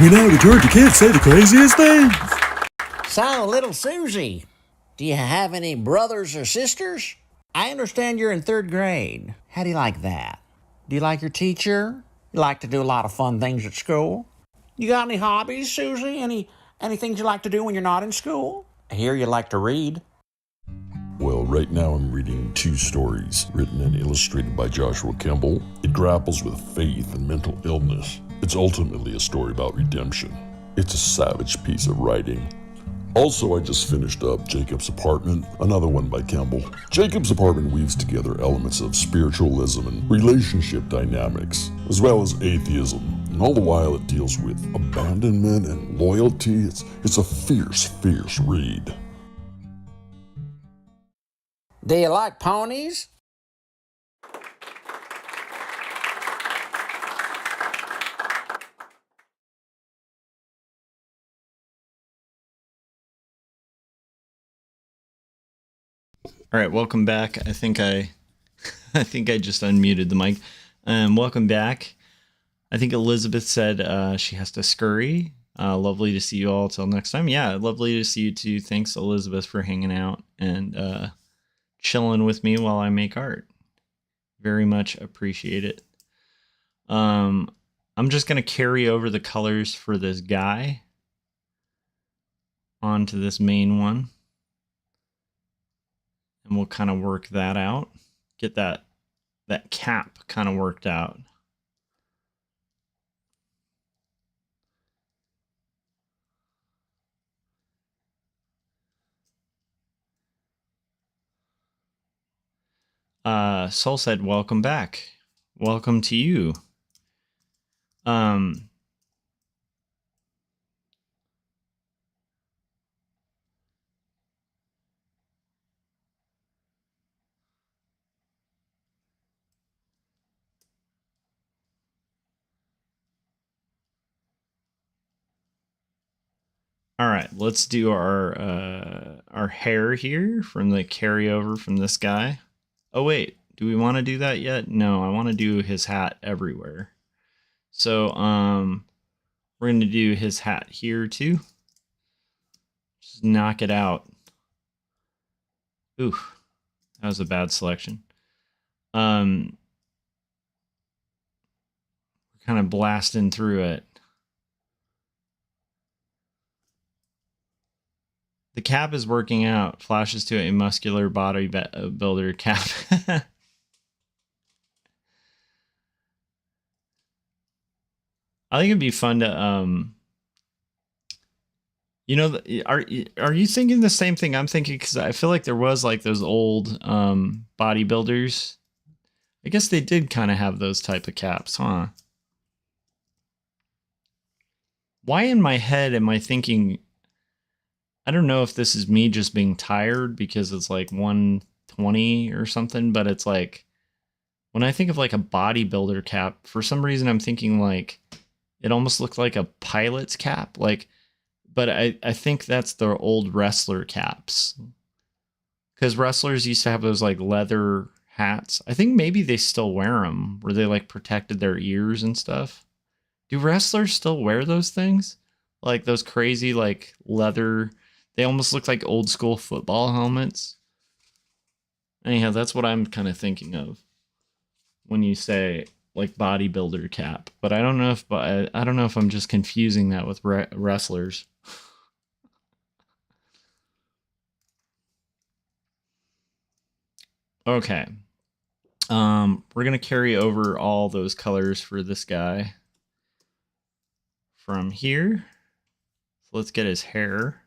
We know the Georgia kids say the craziest things. So, little Susie, do you have any brothers or sisters? I understand you're in 3rd grade. How do you like that? Do you like your teacher? You like to do a lot of fun things at school? You got any hobbies, Susie? Any things you like to do when you're not in school? I hear you like to read. Well, right now I'm reading 2 stories written and illustrated by Joshua Kemble. It grapples with faith and mental illness. It's ultimately a story about redemption. It's a savage piece of writing. Also, I just finished up Jacob's Apartment, another one by Kemble. Jacob's Apartment weaves together elements of spiritualism and relationship dynamics, as well as atheism, and all the while it deals with abandonment and loyalty. It's a fierce read. Do you like ponies? All right, welcome back. I think I just unmuted the mic. Welcome back. I think Elizabeth said she has to scurry. Lovely to see you all till next time. Yeah, lovely to see you too. Thanks, Elizabeth, for hanging out and chilling with me while I make art. Very much appreciate it. I'm just going to carry over the colors for this guy onto this main one. And we'll kind of work that out. Get that cap kind of worked out. Soul said, welcome back. Welcome to you. All right, let's do our hair here from the carryover from this guy. Oh wait, do we want to do that yet? No, I want to do his hat everywhere. So we're going to do his hat here too. Just knock it out. Ooh, that was a bad selection. We're kind of blasting through it. The cap is working out. Flashes to a muscular bodybuilder cap. I think it'd be fun to you know, are you thinking the same thing I'm thinking? Because I feel like there was like those old bodybuilders. I guess they did kind of have those type of caps, huh? Why in my head am I thinking? I don't know if this is me just being tired because it's like 120 or something, but it's like when I think of like a bodybuilder cap, for some reason I'm thinking like it almost looked like a pilot's cap, like. But I think that's the old wrestler caps. Because wrestlers used to have those like leather hats. I think maybe they still wear them where they like protected their ears and stuff. Do wrestlers still wear those things? Like those crazy like leather. They almost look like old school football helmets. Anyhow, that's what I'm kind of thinking of when you say like bodybuilder cap. But I don't know if I'm just confusing that with wrestlers. Okay. We're going to carry over all those colors for this guy from here. So let's get his hair.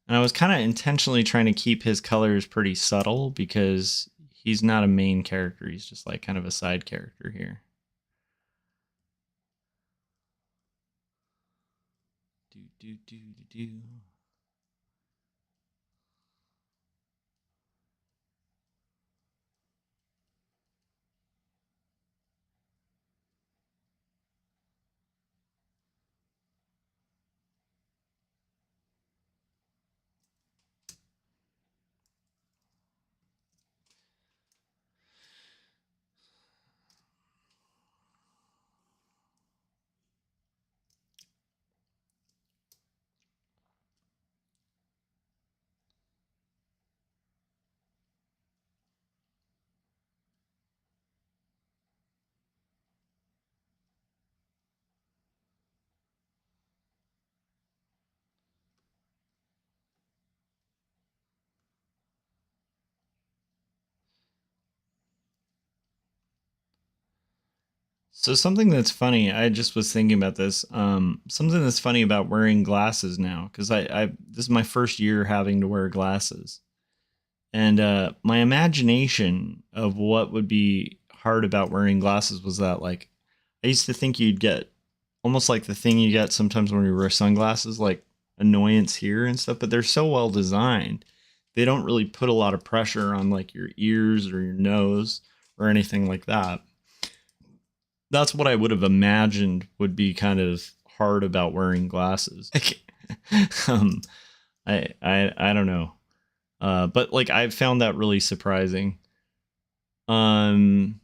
And I was kind of intentionally trying to keep his colors pretty subtle because he's not a main character. He's just like kind of a side character here. Do. So something that's funny, I just was thinking about this. Something that's funny about wearing glasses now, because I this is my first year having to wear glasses, and my imagination of what would be hard about wearing glasses was that like I used to think you'd get almost like the thing you get sometimes when you wear sunglasses, like annoyance here and stuff, but they're so well designed. They don't really put a lot of pressure on like your ears or your nose or anything like that. That's what I would have imagined would be kind of hard about wearing glasses. um, I don't know, but like I found that really surprising. Saul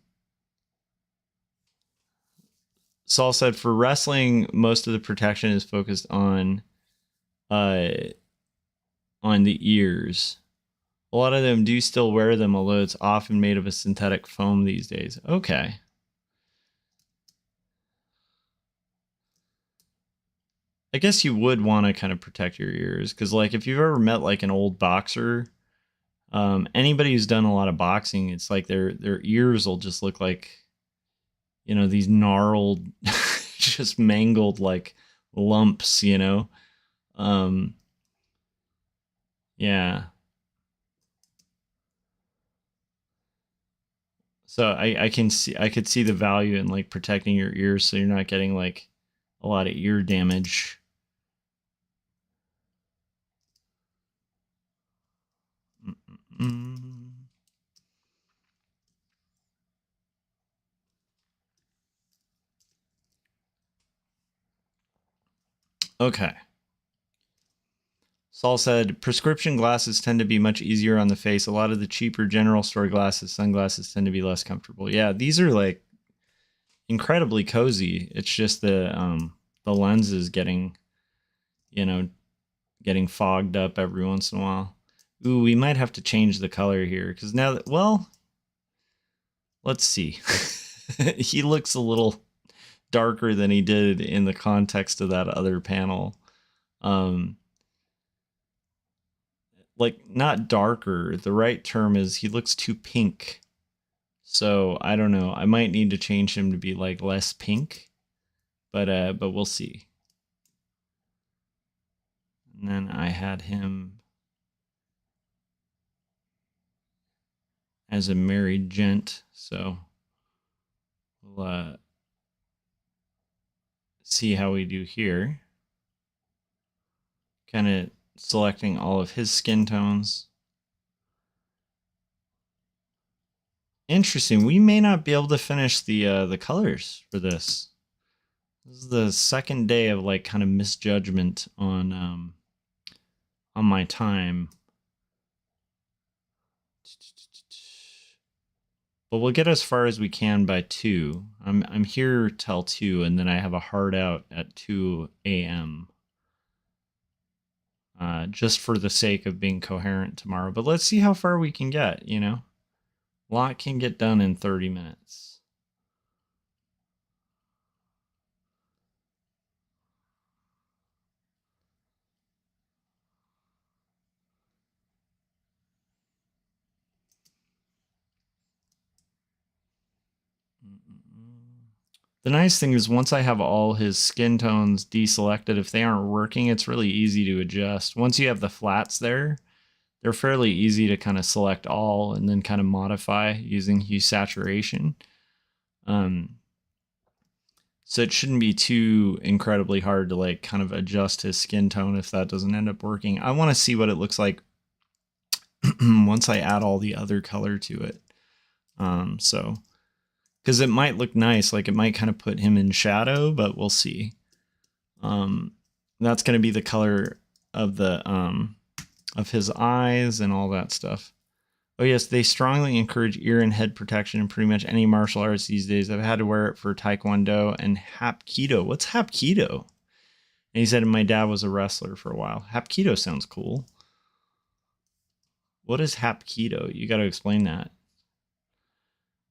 said for wrestling, most of the protection is focused on the ears. A lot of them do still wear them, although it's often made of a synthetic foam these days. Okay. I guess you would want to kind of protect your ears because, like, if you've ever met like an old boxer, anybody who's done a lot of boxing, it's like their ears will just look like, you know, these gnarled, just mangled like lumps, you know. Yeah. So I could see the value in like protecting your ears so you're not getting like a lot of ear damage. Mm-mm-mm. Okay. Saul said, prescription glasses tend to be much easier on the face. A lot of the cheaper general store glasses, sunglasses tend to be less comfortable. Yeah, these are like incredibly cozy. It's just the lens is getting, you know, getting fogged up every once in a while. Ooh, we might have to change the color here because now that, well, let's see. He looks a little darker than he did in the context of that other panel. Like not darker. The right term is he looks too pink. So I don't know. I might need to change him to be like less pink, but we'll see. And then I had him as a married gent, so we'll see how we do here. Kind of selecting all of his skin tones. Interesting. We may not be able to finish the colors for this. This is the second day of like kind of misjudgment on my time. But we'll get as far as we can by 2. I'm here till 2, and then I have a hard out at 2 a.m. Just for the sake of being coherent tomorrow. But let's see how far we can get, you know? A lot can get done in 30 minutes. The nice thing is once I have all his skin tones deselected, if they aren't working, it's really easy to adjust. Once you have the flats there, they're fairly easy to kind of select all and then kind of modify using hue saturation. So it shouldn't be too incredibly hard to like kind of adjust his skin tone if that doesn't end up working. I want to see what it looks like once I add all the other color to it. So because it might look nice, like it might kind of put him in shadow, but we'll see. That's going to be the color of the of his eyes and all that stuff. Oh yes, they strongly encourage ear and head protection in pretty much any martial arts these days. I've had to wear it for Taekwondo and Hapkido. What's Hapkido? And he said my dad was a wrestler for a while. Hapkido sounds cool. What is Hapkido? You got to explain that.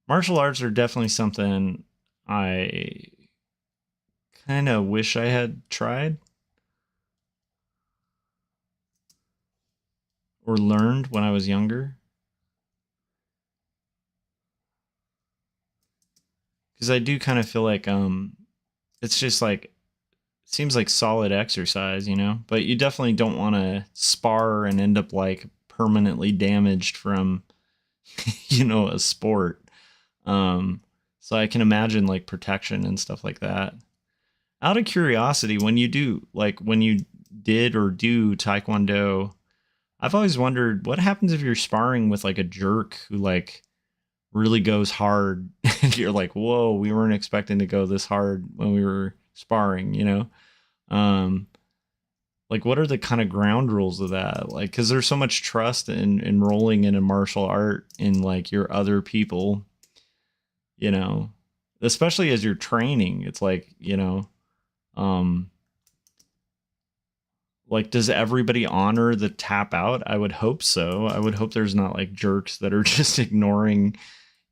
Martial arts are definitely something I kind of wish I had tried or learned when I was younger. Because I do kind of feel like it's just like seems like solid exercise, you know, but you definitely don't want to spar and end up like permanently damaged from you know, a sport. So I can imagine like protection and stuff like that. Out of curiosity, when you did or do Taekwondo, I've always wondered what happens if you're sparring with like a jerk who like really goes hard and you're like, whoa, we weren't expecting to go this hard when we were sparring, you know? Like what are the kind of ground rules of that? Like, cause there's so much trust in rolling in a martial art in like your other people, you know, especially as you're training. It's like, you know, like, does everybody honor the tap out? I would hope so. I would hope there's not like jerks that are just ignoring,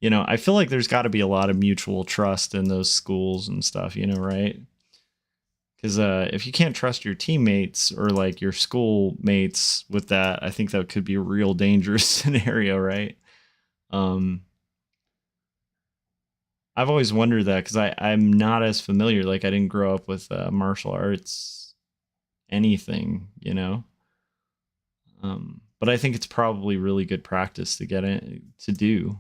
you know, I feel like there's got to be a lot of mutual trust in those schools and stuff, you know, right? Because if you can't trust your teammates or like your school mates with that, I think that could be a real dangerous scenario, right? I've always wondered that because I'm not as familiar. Like I didn't grow up with martial arts anything, you know. but I think it's probably really good practice to get it to do.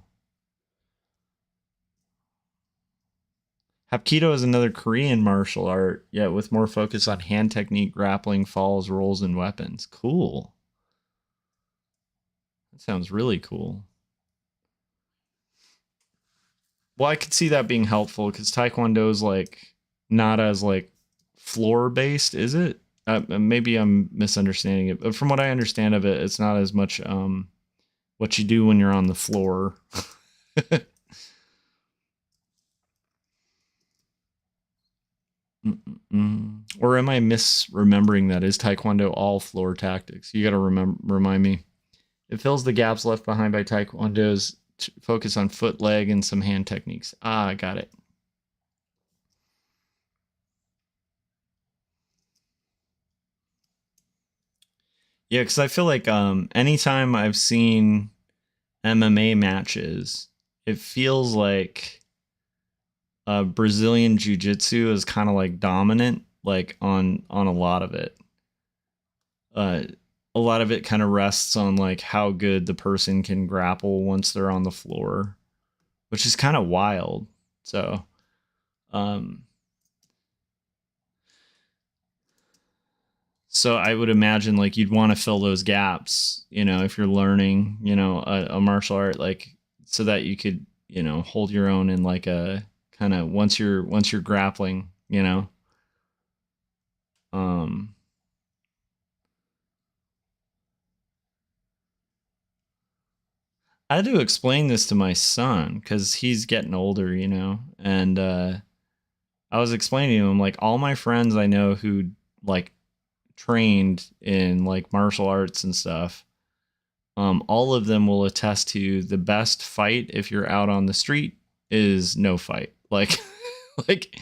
Hapkido is another Korean martial art, yet with more focus on hand technique, grappling, falls, rolls, and weapons. Cool. That sounds really cool. Well, I could see that being helpful because Taekwondo is like not as like floor based, is it? Maybe I'm misunderstanding it, but from what I understand of it, it's not as much what you do when you're on the floor. Or am I misremembering that? Is Taekwondo all floor tactics? You got to remind me. It fills the gaps left behind by Taekwondo's focus on foot, leg, and some hand techniques. Ah, I got it. Yeah, because I feel like anytime I've seen MMA matches, it feels like Brazilian Jiu-Jitsu is kind of like dominant, like on a lot of it. A lot of it kind of rests on like how good the person can grapple once they're on the floor, which is kind of wild. So, so I would imagine like you'd want to fill those gaps, you know, if you're learning, you know, a martial art, like so that you could, you know, hold your own in like a kind of once you're grappling, you know. I had to explain this to my son because he's getting older, you know, and I was explaining to him like all my friends I know who like trained in like martial arts and stuff, all of them will attest to the best fight if you're out on the street is no fight. Like, like,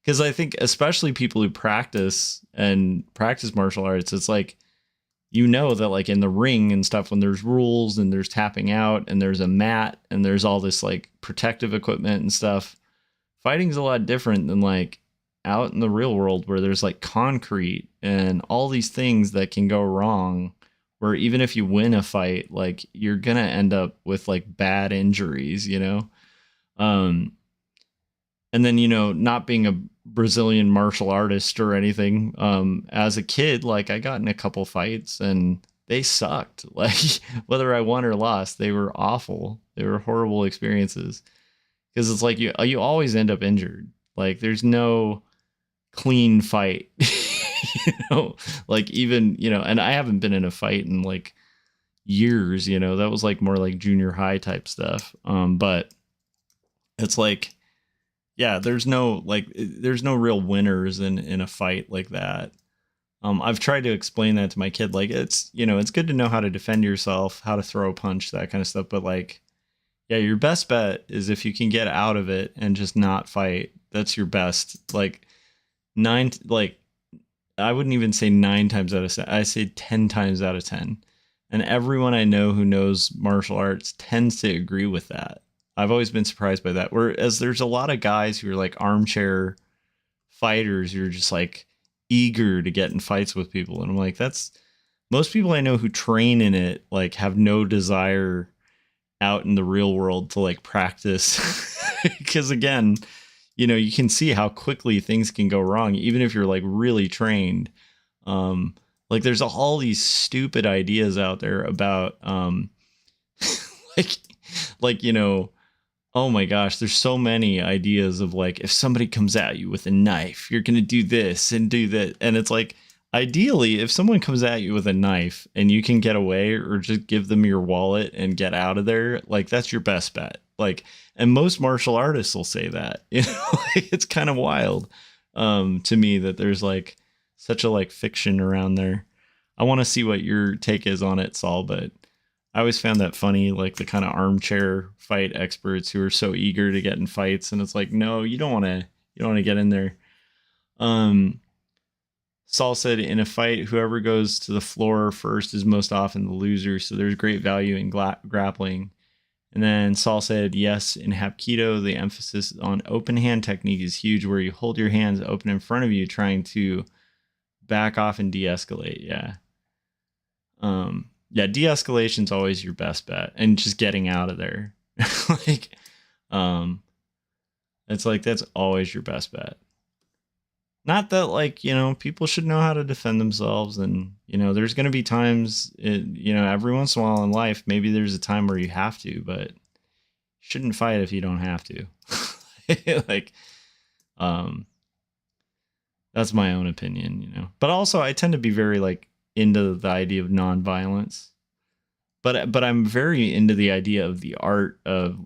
because I think especially people who practice martial arts, it's like, you know that like in the ring and stuff, when there's rules and there's tapping out and there's a mat and there's all this like protective equipment and stuff, fighting's a lot different than like out in the real world where there's like concrete and all these things that can go wrong, where even if you win a fight, like you're gonna end up with like bad injuries, you know. And then, you know, not being a Brazilian martial artist or anything, as a kid, like I got in a couple fights and they sucked. Like whether I won or lost, they were awful. They were horrible experiences because it's like you always end up injured. Like there's no clean fight, you know, like even, you know, and I haven't been in a fight in like years, you know, that was like more like junior high type stuff. But it's like, yeah, there's no real winners in a fight like that. I've tried to explain that to my kid. Like it's, you know, it's good to know how to defend yourself, how to throw a punch, that kind of stuff. But like, yeah, your best bet is if you can get out of it and just not fight. That's your best. Like I wouldn't even say 9 times out of 10. I say 10 times out of 10. And everyone I know who knows martial arts tends to agree with that. I've always been surprised by that. Whereas there's a lot of guys who are like armchair fighters who are just like eager to get in fights with people. And I'm like, that's most people I know who train in it, like have no desire out in the real world to like practice. Because again, you know, you can see how quickly things can go wrong, even if you're like really trained. Like there's all these stupid ideas out there about, like, you know, oh my gosh, there's so many ideas of like, if somebody comes at you with a knife, you're going to do this and do that. And it's like, ideally, if someone comes at you with a knife and you can get away or just give them your wallet and get out of there, like that's your best bet. Like, and most martial artists will say that, you know, like, it's kind of wild to me that there's like such a like fiction around there. I want to see what your take is on it, Saul, but I always found that funny, like the kind of armchair fight experts who are so eager to get in fights, and it's like, no, you don't want to get in there. Saul said, in a fight, whoever goes to the floor first is most often the loser, so there's great value in grappling. And then Saul said, yes, in Hapkido, the emphasis on open hand technique is huge, where you hold your hands open in front of you, trying to back off and de-escalate. Yeah. Yeah, de-escalation's always your best bet, and just getting out of there. Like, it's like that's always your best bet. Not that, like, people should know how to defend themselves, and there's going to be times, every once in a while in life, maybe there's a time where you have to, but you shouldn't fight if you don't have to. Like, that's my own opinion, but also I tend to be very like into the idea of nonviolence, but I'm very into the idea of the art of,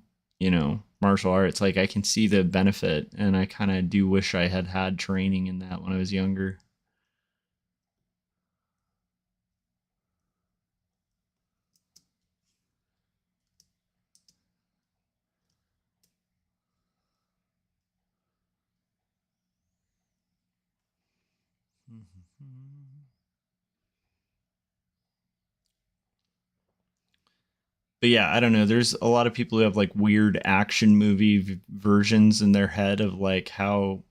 martial arts. Like, I can see the benefit, and I kind of do wish I had training in that when I was younger. But yeah, I don't know. There's a lot of people who have like weird action movie versions in their head of like how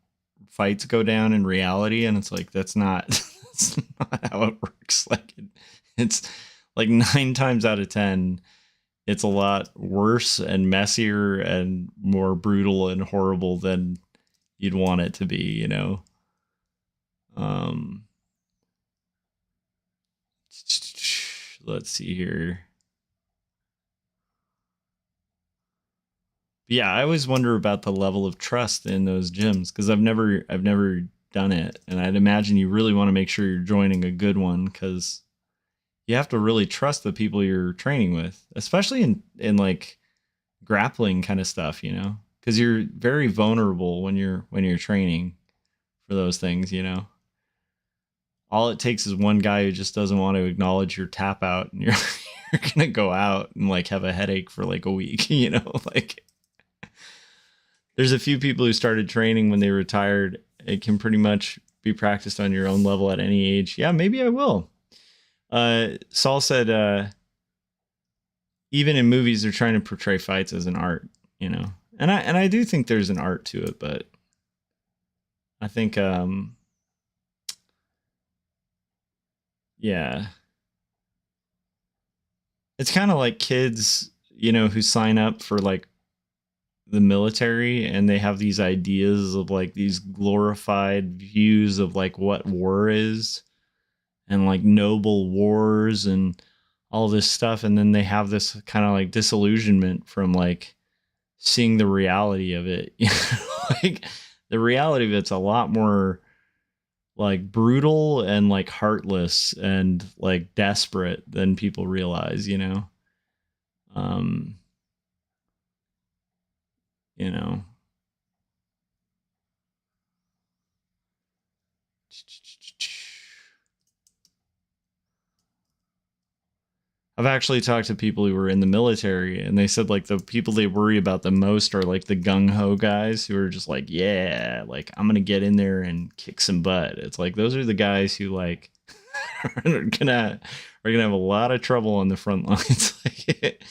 fights go down in reality, and it's like that's not that's not how it works. Like it's like 9 times out of 10, it's a lot worse and messier and more brutal and horrible than you'd want it to be. Let's see here. Yeah, I always wonder about the level of trust in those gyms, because I've never done it, and I'd imagine you really want to make sure you're joining a good one, because you have to really trust the people you're training with, especially in like grappling kind of stuff, because you're very vulnerable when you're training for those things. All it takes is one guy who just doesn't want to acknowledge your tap out, and you're gonna go out and like have a headache for like a week. Like. There's a few people who started training when they retired. It can pretty much be practiced on your own level at any age. Yeah, maybe I will. Saul said, even in movies, they're trying to portray fights as an art, and I do think there's an art to it, but I think, yeah, it's kind of like kids, who sign up for like the military, and they have these ideas of like these glorified views of like what war is, and like noble wars and all this stuff, and then they have this kind of like disillusionment from like seeing the reality of it. Like the reality of it's a lot more like brutal and like heartless and like desperate than people realize. um you know I've actually talked to people who were in the military, and they said like the people they worry about the most are like the gung-ho guys who are just like, yeah, like I'm gonna get in there and kick some butt. It's like those are the guys who like are gonna have a lot of trouble on the front lines. Like,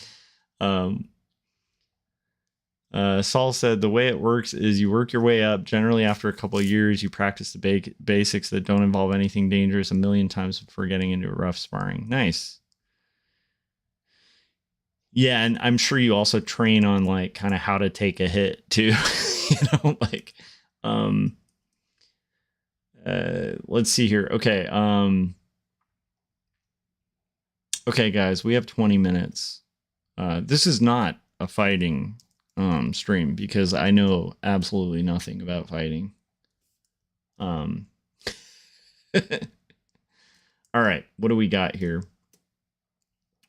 Saul said the way it works is you work your way up. Generally, after a couple of years, you practice the basics that don't involve anything dangerous a million times before getting into a rough sparring. Nice. Yeah, and I'm sure you also train on like kind of how to take a hit too. Like, let's see here. Okay. Okay, guys, we have 20 minutes. This is not a fighting stream, because I know absolutely nothing about fighting. All right, what do we got here?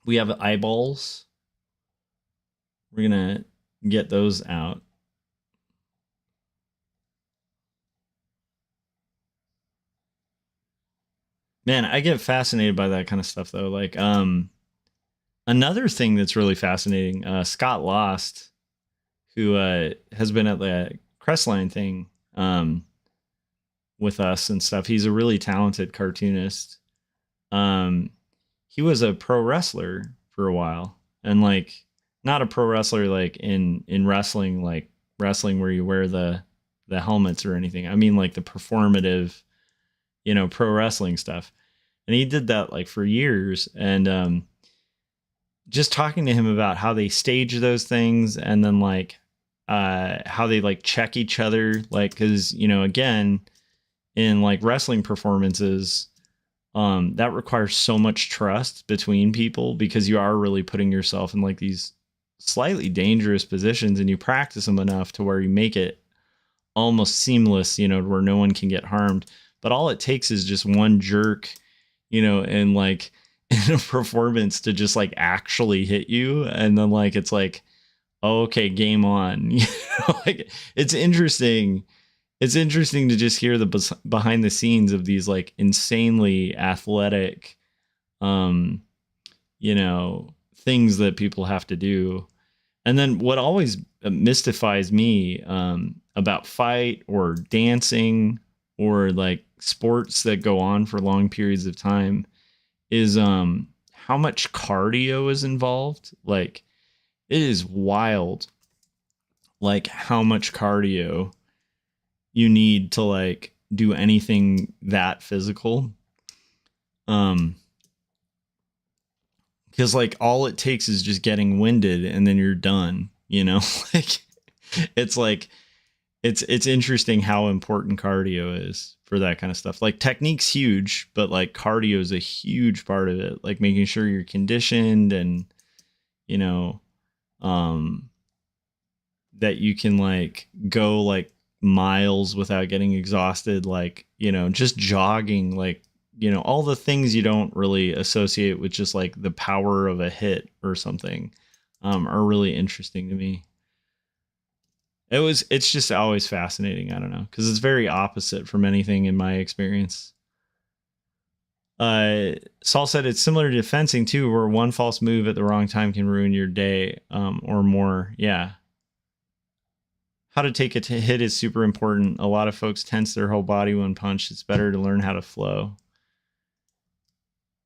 We have eyeballs. We're gonna get those out. Man, I get fascinated by that kind of stuff though. Like, another thing that's really fascinating, Scott Lost, who has been at the Crestline thing with us and stuff. He's a really talented cartoonist. He was a pro wrestler for a while, and like not a pro wrestler like in wrestling, like wrestling where you wear the helmets or anything. I mean like the performative, pro wrestling stuff. And he did that like for years. And just talking to him about how they stage those things, and then like how they like check each other, like, because again, in like wrestling performances, that requires so much trust between people, because you are really putting yourself in like these slightly dangerous positions, and you practice them enough to where you make it almost seamless, where no one can get harmed. But all it takes is just one jerk, and like in a performance to just like actually hit you. And then like, it's like, oh, okay, game on. Like, it's interesting. It's interesting to just hear the behind the scenes of these like insanely athletic, things that people have to do. And then what always mystifies me about fight or dancing or like sports that go on for long periods of time is how much cardio is involved. Like, it is wild, like how much cardio you need to like do anything that physical. Because like all it takes is just getting winded and then you're done, like it's interesting how important cardio is for that kind of stuff. Like, technique's huge, but like cardio is a huge part of it. Like making sure you're conditioned and, that you can like go like miles without getting exhausted. Like, just jogging, like, all the things you don't really associate with just like the power of a hit or something, are really interesting to me. It's just always fascinating. I don't know, because it's very opposite from anything in my experience. Saul said it's similar to fencing too, where one false move at the wrong time can ruin your day, or more. Yeah. How to take a hit is super important. A lot of folks tense their whole body when punched. It's better to learn how to flow.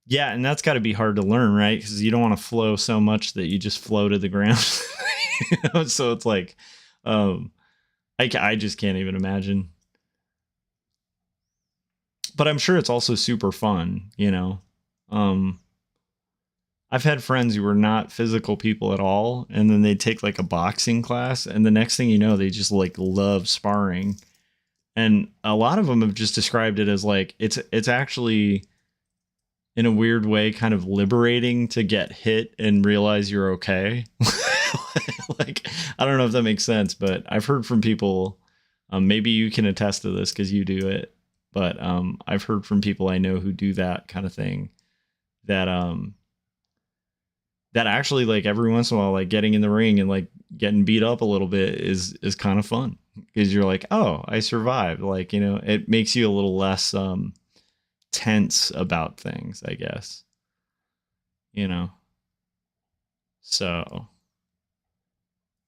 Yeah, and that's got to be hard to learn, right? Because you don't want to flow so much that you just flow to the ground. So it's like, I just can't even imagine. But I'm sure it's also super fun, I've had friends who were not physical people at all, and then they take like a boxing class, and the next thing you know, they just like love sparring. And a lot of them have just described it as like, it's actually, in a weird way, kind of liberating to get hit and realize you're okay. Like, I don't know if that makes sense, but I've heard from people, maybe you can attest to this because you do it, but I've heard from people I know who do that kind of thing, that that actually, like, every once in a while, like getting in the ring and like getting beat up a little bit is kind of fun, because you're like, oh, I survived. Like, it makes you a little less tense about things, I guess, so.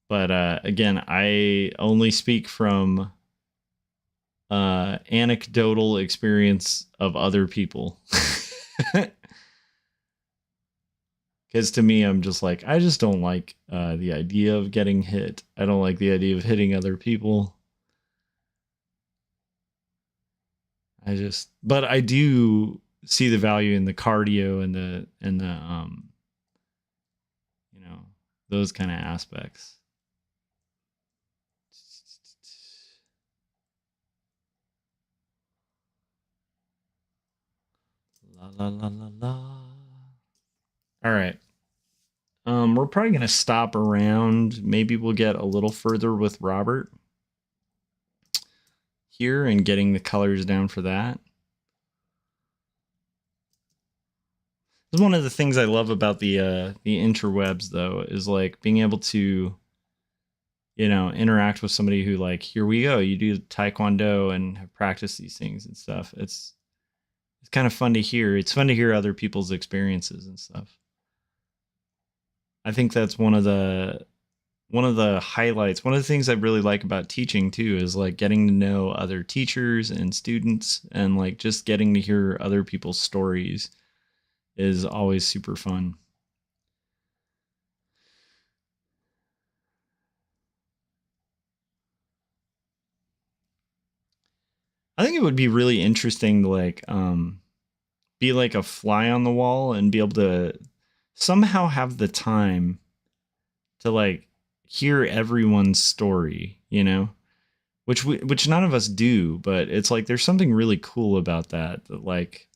But again, I only speak from anecdotal experience of other people. Because to me, I'm just like, I just don't like the idea of getting hit. I don't like the idea of hitting other people. But I do see the value in the cardio and the those kind of aspects. La la la la la. All right. We're probably gonna stop around. Maybe we'll get a little further with Robert here and getting the colors down for that. One of the things I love about the interwebs, though, is like being able to, interact with somebody who, like, here we go, you do Taekwondo and have practiced these things and stuff. It's kind of fun to hear. It's fun to hear other people's experiences and stuff. I think that's one of the highlights. One of the things I really like about teaching too is like getting to know other teachers and students, and like just getting to hear other people's stories is always super fun. I think it would be really interesting to like be like a fly on the wall and be able to somehow have the time to like hear everyone's story, you know, which none of us do, but it's like there's something really cool about that like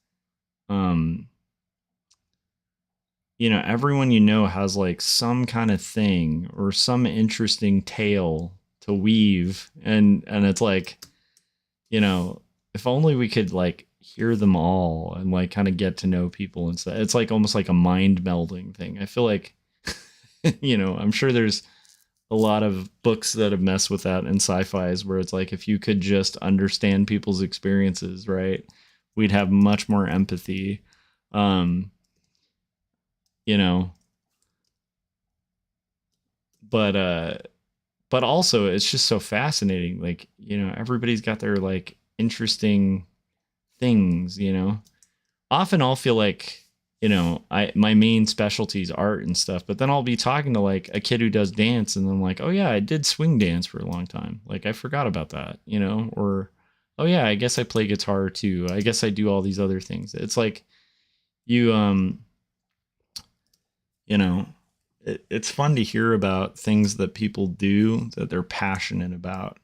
you know, everyone you know has like some kind of thing or some interesting tale to weave, and it's like, you know, if only we could like hear them all and like kind of get to know people and stuff. It's like almost like a mind melding thing. I feel like you know, I'm sure there's a lot of books that have messed with that in sci-fi's where it's like if you could just understand people's experiences, right, we'd have much more empathy. You know, but also it's just so fascinating, like, you know, everybody's got their like interesting things, you know. Often I'll feel like, you know, my main specialty is art and stuff, but then I'll be talking to like a kid who does dance and I'm like, oh yeah, I did swing dance for a long time, like I forgot about that, you know. Or oh yeah, I guess I play guitar too, I guess I do all these other things. It's like you you know, it's fun to hear about things that people do that they're passionate about.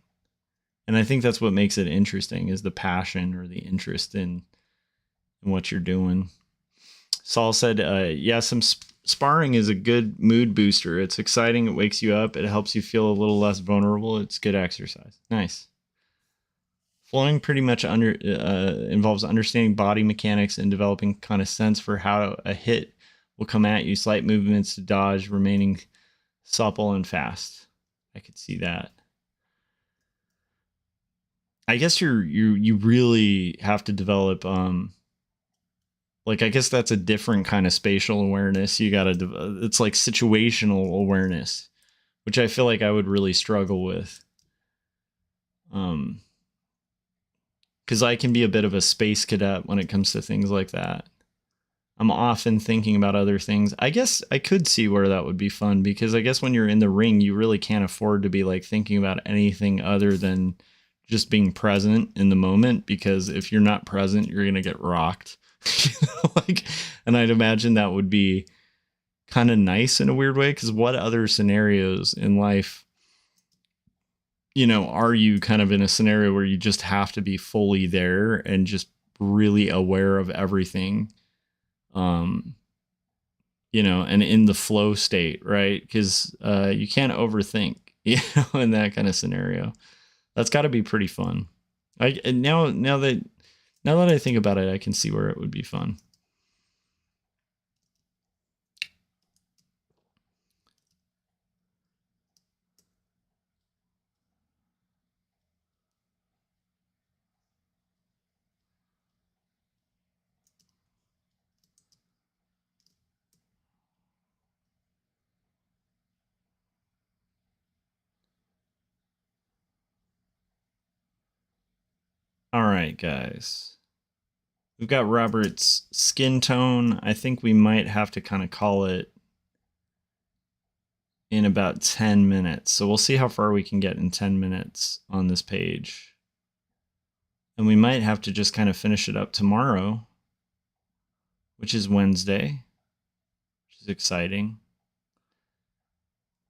And I think that's what makes it interesting, is the passion or the interest in what you're doing. Saul said, yeah, some sparring is a good mood booster. It's exciting. It wakes you up. It helps you feel a little less vulnerable. It's good exercise. Nice. Flowing pretty much involves understanding body mechanics and developing kind of sense for how a hit will come at you. Slight movements to dodge, remaining supple and fast. I could see that. I guess you really have to develop like, I guess that's a different kind of spatial awareness. You got to it's like situational awareness, which I feel like I would really struggle with. Cuz I can be a bit of a space cadet when it comes to things like that. I'm often thinking about other things. I guess I could see where that would be fun, because I guess when you're in the ring, you really can't afford to be like thinking about anything other than just being present in the moment, because if you're not present, you're going to get rocked. You know, like, and I'd imagine that would be kind of nice in a weird way, because what other scenarios in life, you know, are you kind of in a scenario where you just have to be fully there and just really aware of everything? You know, and in the flow state, right? Because you can't overthink, you know, in that kind of scenario. That's got to be pretty fun. Now that I think about it, I can see where it would be fun. All right, guys. We've got Robert's skin tone. I think we might have to kind of call it in about 10 minutes. So we'll see how far we can get in 10 minutes on this page. And we might have to just kind of finish it up tomorrow, which is Wednesday, which is exciting.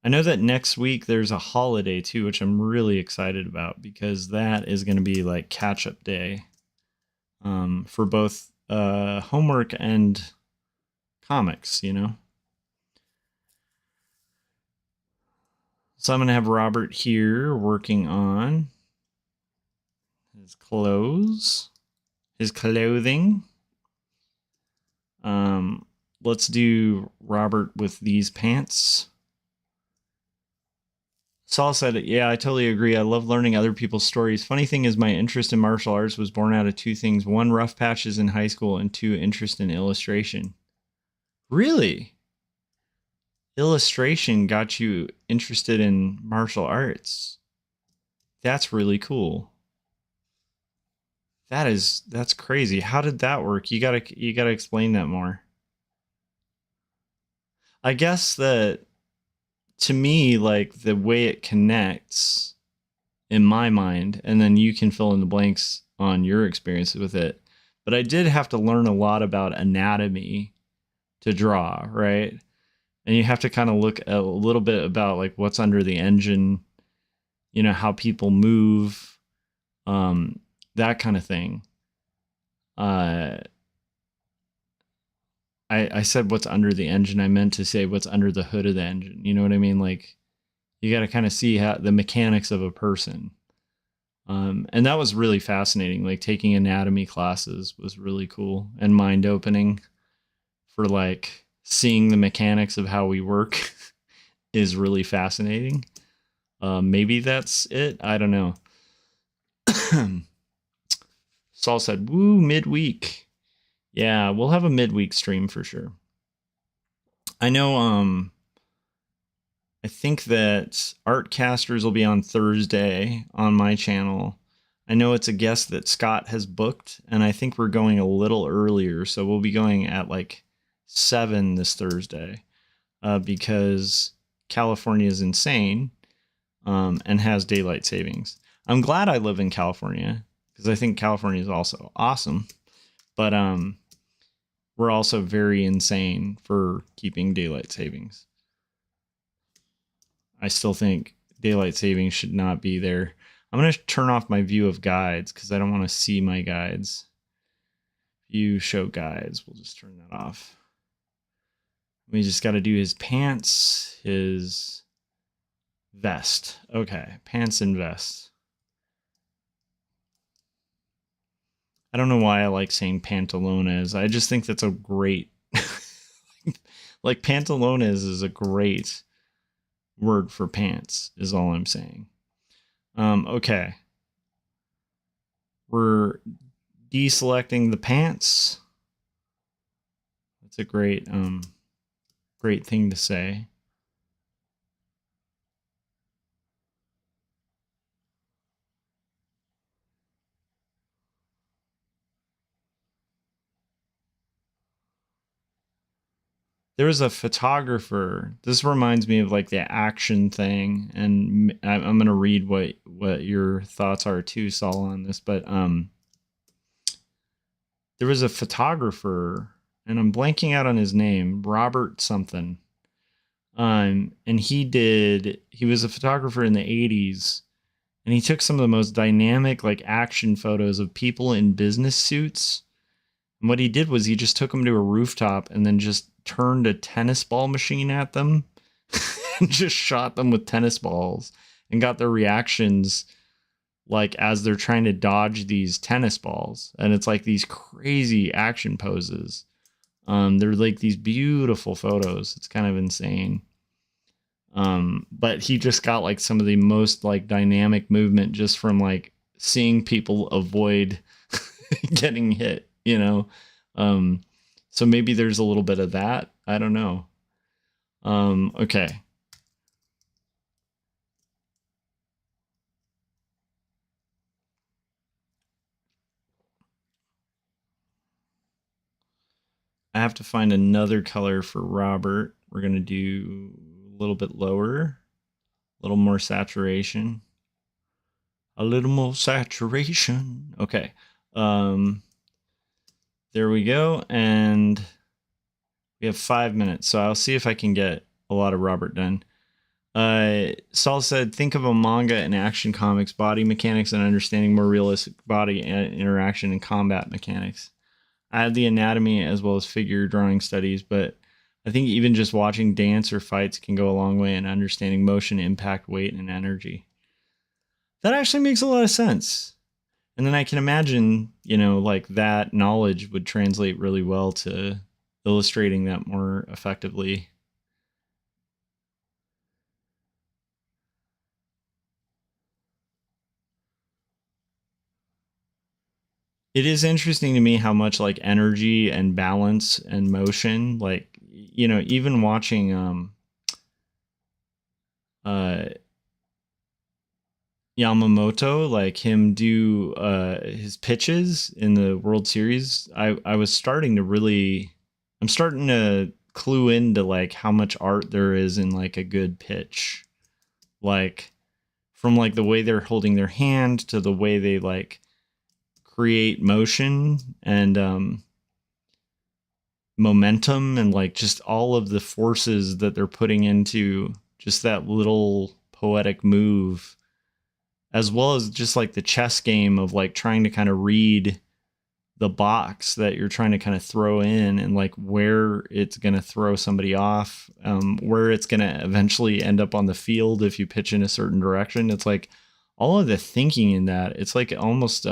I know that next week there's a holiday too, which I'm really excited about, because that is going to be like catch-up day for both homework and comics, you know? So I'm going to have Robert here working on his clothes, his clothing. Let's do Robert with these pants. Saul said, yeah, I totally agree. I love learning other people's stories. Funny thing is, my interest in martial arts was born out of two things. One, rough patches in high school, and two, interest in illustration. Really? Illustration got you interested in martial arts? That's really cool. That's crazy. How did that work? You gotta explain that more. I guess that, to me, like, the way it connects in my mind, and then you can fill in the blanks on your experience with it, but I did have to learn a lot about anatomy to draw, right? And you have to kind of look a little bit about like what's under the engine, you know, how people move, that kind of thing. I said what's under the engine. I meant to say what's under the hood of the engine. You know what I mean? Like you got to kind of see how the mechanics of a person. And that was really fascinating. Like taking anatomy classes was really cool and mind opening for like seeing the mechanics of how we work is really fascinating. Maybe that's it. I don't know. Saul said, woo, midweek. Yeah, we'll have a midweek stream for sure. I know, I think that Artcasters will be on Thursday on my channel. I know it's a guest that Scott has booked, and I think we're going a little earlier, so we'll be going at like 7 this Thursday, because California is insane, and has daylight savings. I'm glad I live in California, because I think California is also awesome, but we're also very insane for keeping daylight savings. I still think daylight savings should not be there. I'm going to turn off my view of guides because I don't want to see my guides. View show guides. We'll just turn that off. We just got to do his pants, his vest. Okay, pants and vest. I don't know why I like saying pantalones. I just think that's a great... like pantalones is a great word for pants is all I'm saying. Okay. We're deselecting the pants. That's a great thing to say. There was a photographer. This reminds me of like the action thing, and I'm gonna read what your thoughts are too, Saul, on this. But there was a photographer, and I'm blanking out on his name, Robert something. And he was a photographer in the 80s, and he took some of the most dynamic like action photos of people in business suits. And what he did was he just took them to a rooftop and then just turned a tennis ball machine at them and just shot them with tennis balls and got their reactions like as they're trying to dodge these tennis balls. And it's like these crazy action poses. They're like these beautiful photos. It's kind of insane. But he just got like some of the most like dynamic movement just from like seeing people avoid getting hit, you know? So maybe there's a little bit of that. I don't know. Okay. I have to find another color for Robert. We're going to do a little bit lower, a little more saturation. A little more saturation. Okay. There we go. And we have 5 minutes. So I'll see if I can get a lot of Robert done. Saul said, think of a manga and action comics, body mechanics and understanding more realistic body interaction and combat mechanics. I had the anatomy as well as figure drawing studies, but I think even just watching dance or fights can go a long way in understanding motion, impact, weight, and energy. That actually makes a lot of sense. And then I can imagine, you know, like that knowledge would translate really well to illustrating that more effectively. It is interesting to me how much like energy and balance and motion, like, you know, even watching Yamamoto, like him do his pitches in the World Series, I'm starting to clue into like how much art there is in like a good pitch. Like from like the way they're holding their hand to the way they like create motion and momentum and like just all of the forces that they're putting into just that little poetic move, as well as just like the chess game of like trying to kind of read the box that you're trying to kind of throw in and like where it's going to throw somebody off, where it's going to eventually end up on the field if you pitch in a certain direction. It's like all of the thinking in that. It's like almost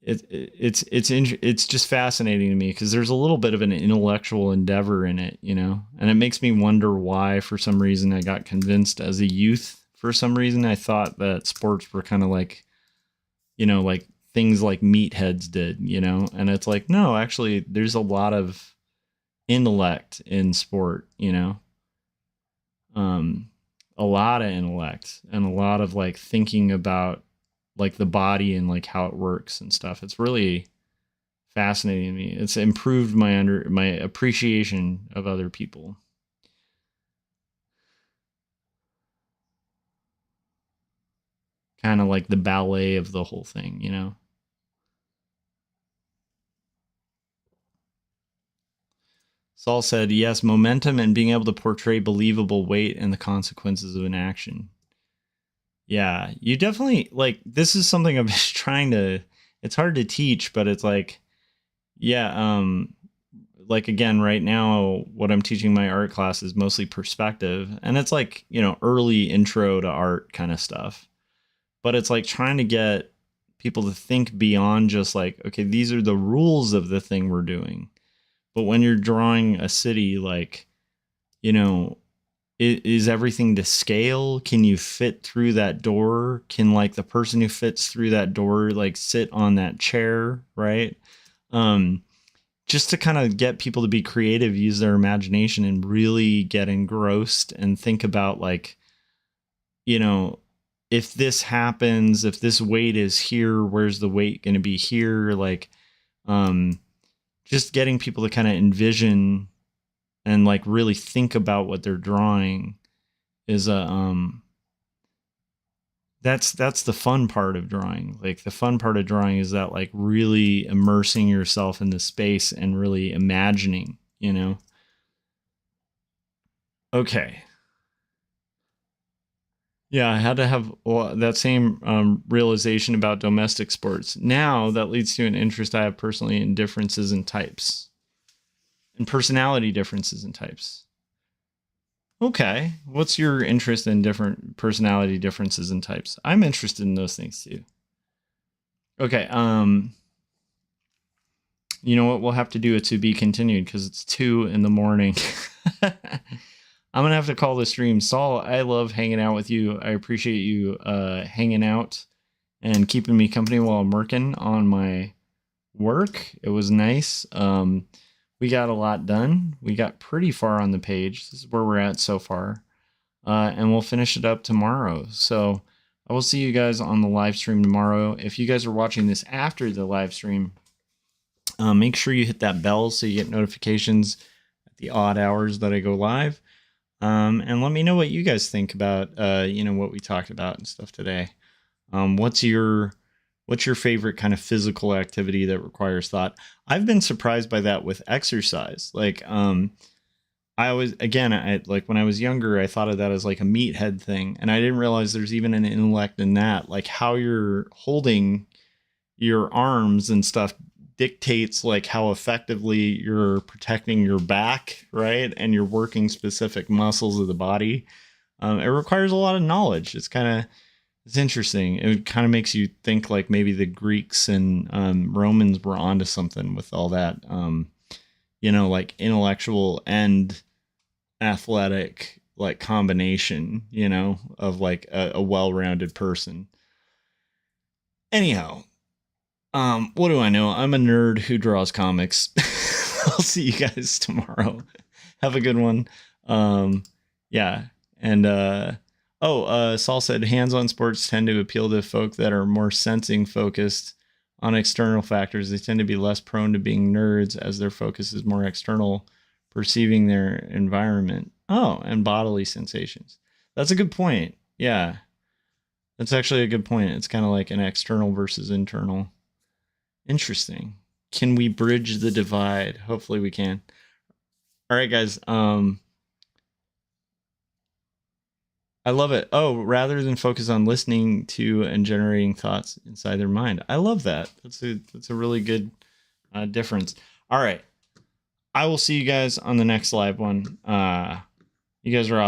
it's just fascinating to me because there's a little bit of an intellectual endeavor in it, you know, and it makes me wonder why, for some reason, I got convinced as a youth. For some reason, I thought that sports were kind of like, you know, like things like meatheads did, you know, and it's like, no, actually, there's a lot of intellect in sport, you know, a lot of intellect and a lot of like thinking about like the body and like how it works and stuff. It's really fascinating to me. It's improved my appreciation of other people. Kind of like the ballet of the whole thing, you know? Saul said, yes, momentum and being able to portray believable weight and the consequences of an action. Yeah, you definitely like, this is something I'm just trying to, it's hard to teach, but it's like, yeah, like again, right now, what I'm teaching my art class is mostly perspective, and it's like, you know, early intro to art kind of stuff. But it's like trying to get people to think beyond just like, okay, these are the rules of the thing we're doing. But when you're drawing a city, like, you know, is everything to scale? Can you fit through that door? Can like the person who fits through that door like sit on that chair, right? Just to kind of get people to be creative, use their imagination, and really get engrossed and think about like, you know, if this happens, if this weight is here, where's the weight going to be here? Like, just getting people to kind of envision and like really think about what they're drawing is that's the fun part of drawing. Like the fun part of drawing is that like really immersing yourself in the space and really imagining, you know? Okay. Yeah, I had to have that same realization about domestic sports. Now that leads to an interest I have personally in differences in types and personality differences in types. Okay, what's your interest in different personality differences in types? I'm interested in those things too. Okay, you know what? We'll have to do it to be continued because it's 2 a.m. I'm gonna have to call the stream. Saul, I love hanging out with you. I appreciate you hanging out and keeping me company while I'm working on my work. It was nice. We got a lot done. We got pretty far on the page. This is where we're at so far. And we'll finish it up tomorrow. So I will see you guys on the live stream tomorrow. If you guys are watching this after the live stream, make sure you hit that bell so you get notifications at the odd hours that I go live. And let me know what you guys think about, you know, what we talked about and stuff today. What's your favorite kind of physical activity that requires thought? I've been surprised by that with exercise. Like, I like when I was younger, I thought of that as like a meathead thing. And I didn't realize there's even an intellect in that, like how you're holding your arms and stuff dictates like how effectively you're protecting your back, right? And you're working specific muscles of the body. It requires a lot of knowledge. It's interesting. It kind of makes you think like maybe the Greeks and Romans were onto something with all that, you know, like intellectual and athletic like combination, you know, of like a well-rounded person. Anyhow, what do I know? I'm a nerd who draws comics. I'll see you guys tomorrow. Have a good one. Yeah. And, Saul said hands-on sports tend to appeal to folk that are more sensing focused on external factors. They tend to be less prone to being nerds as their focus is more external, perceiving their environment. Oh, and bodily sensations. That's a good point. Yeah. That's actually a good point. It's kind of like an external versus internal. Interesting. can we bridge the divide? Hopefully we can. All right, guys. I love it. Oh, rather than focus on listening to and generating thoughts inside their mind. I love that. That's a really good difference. All right. I will see you guys on the next live one. You guys are awesome.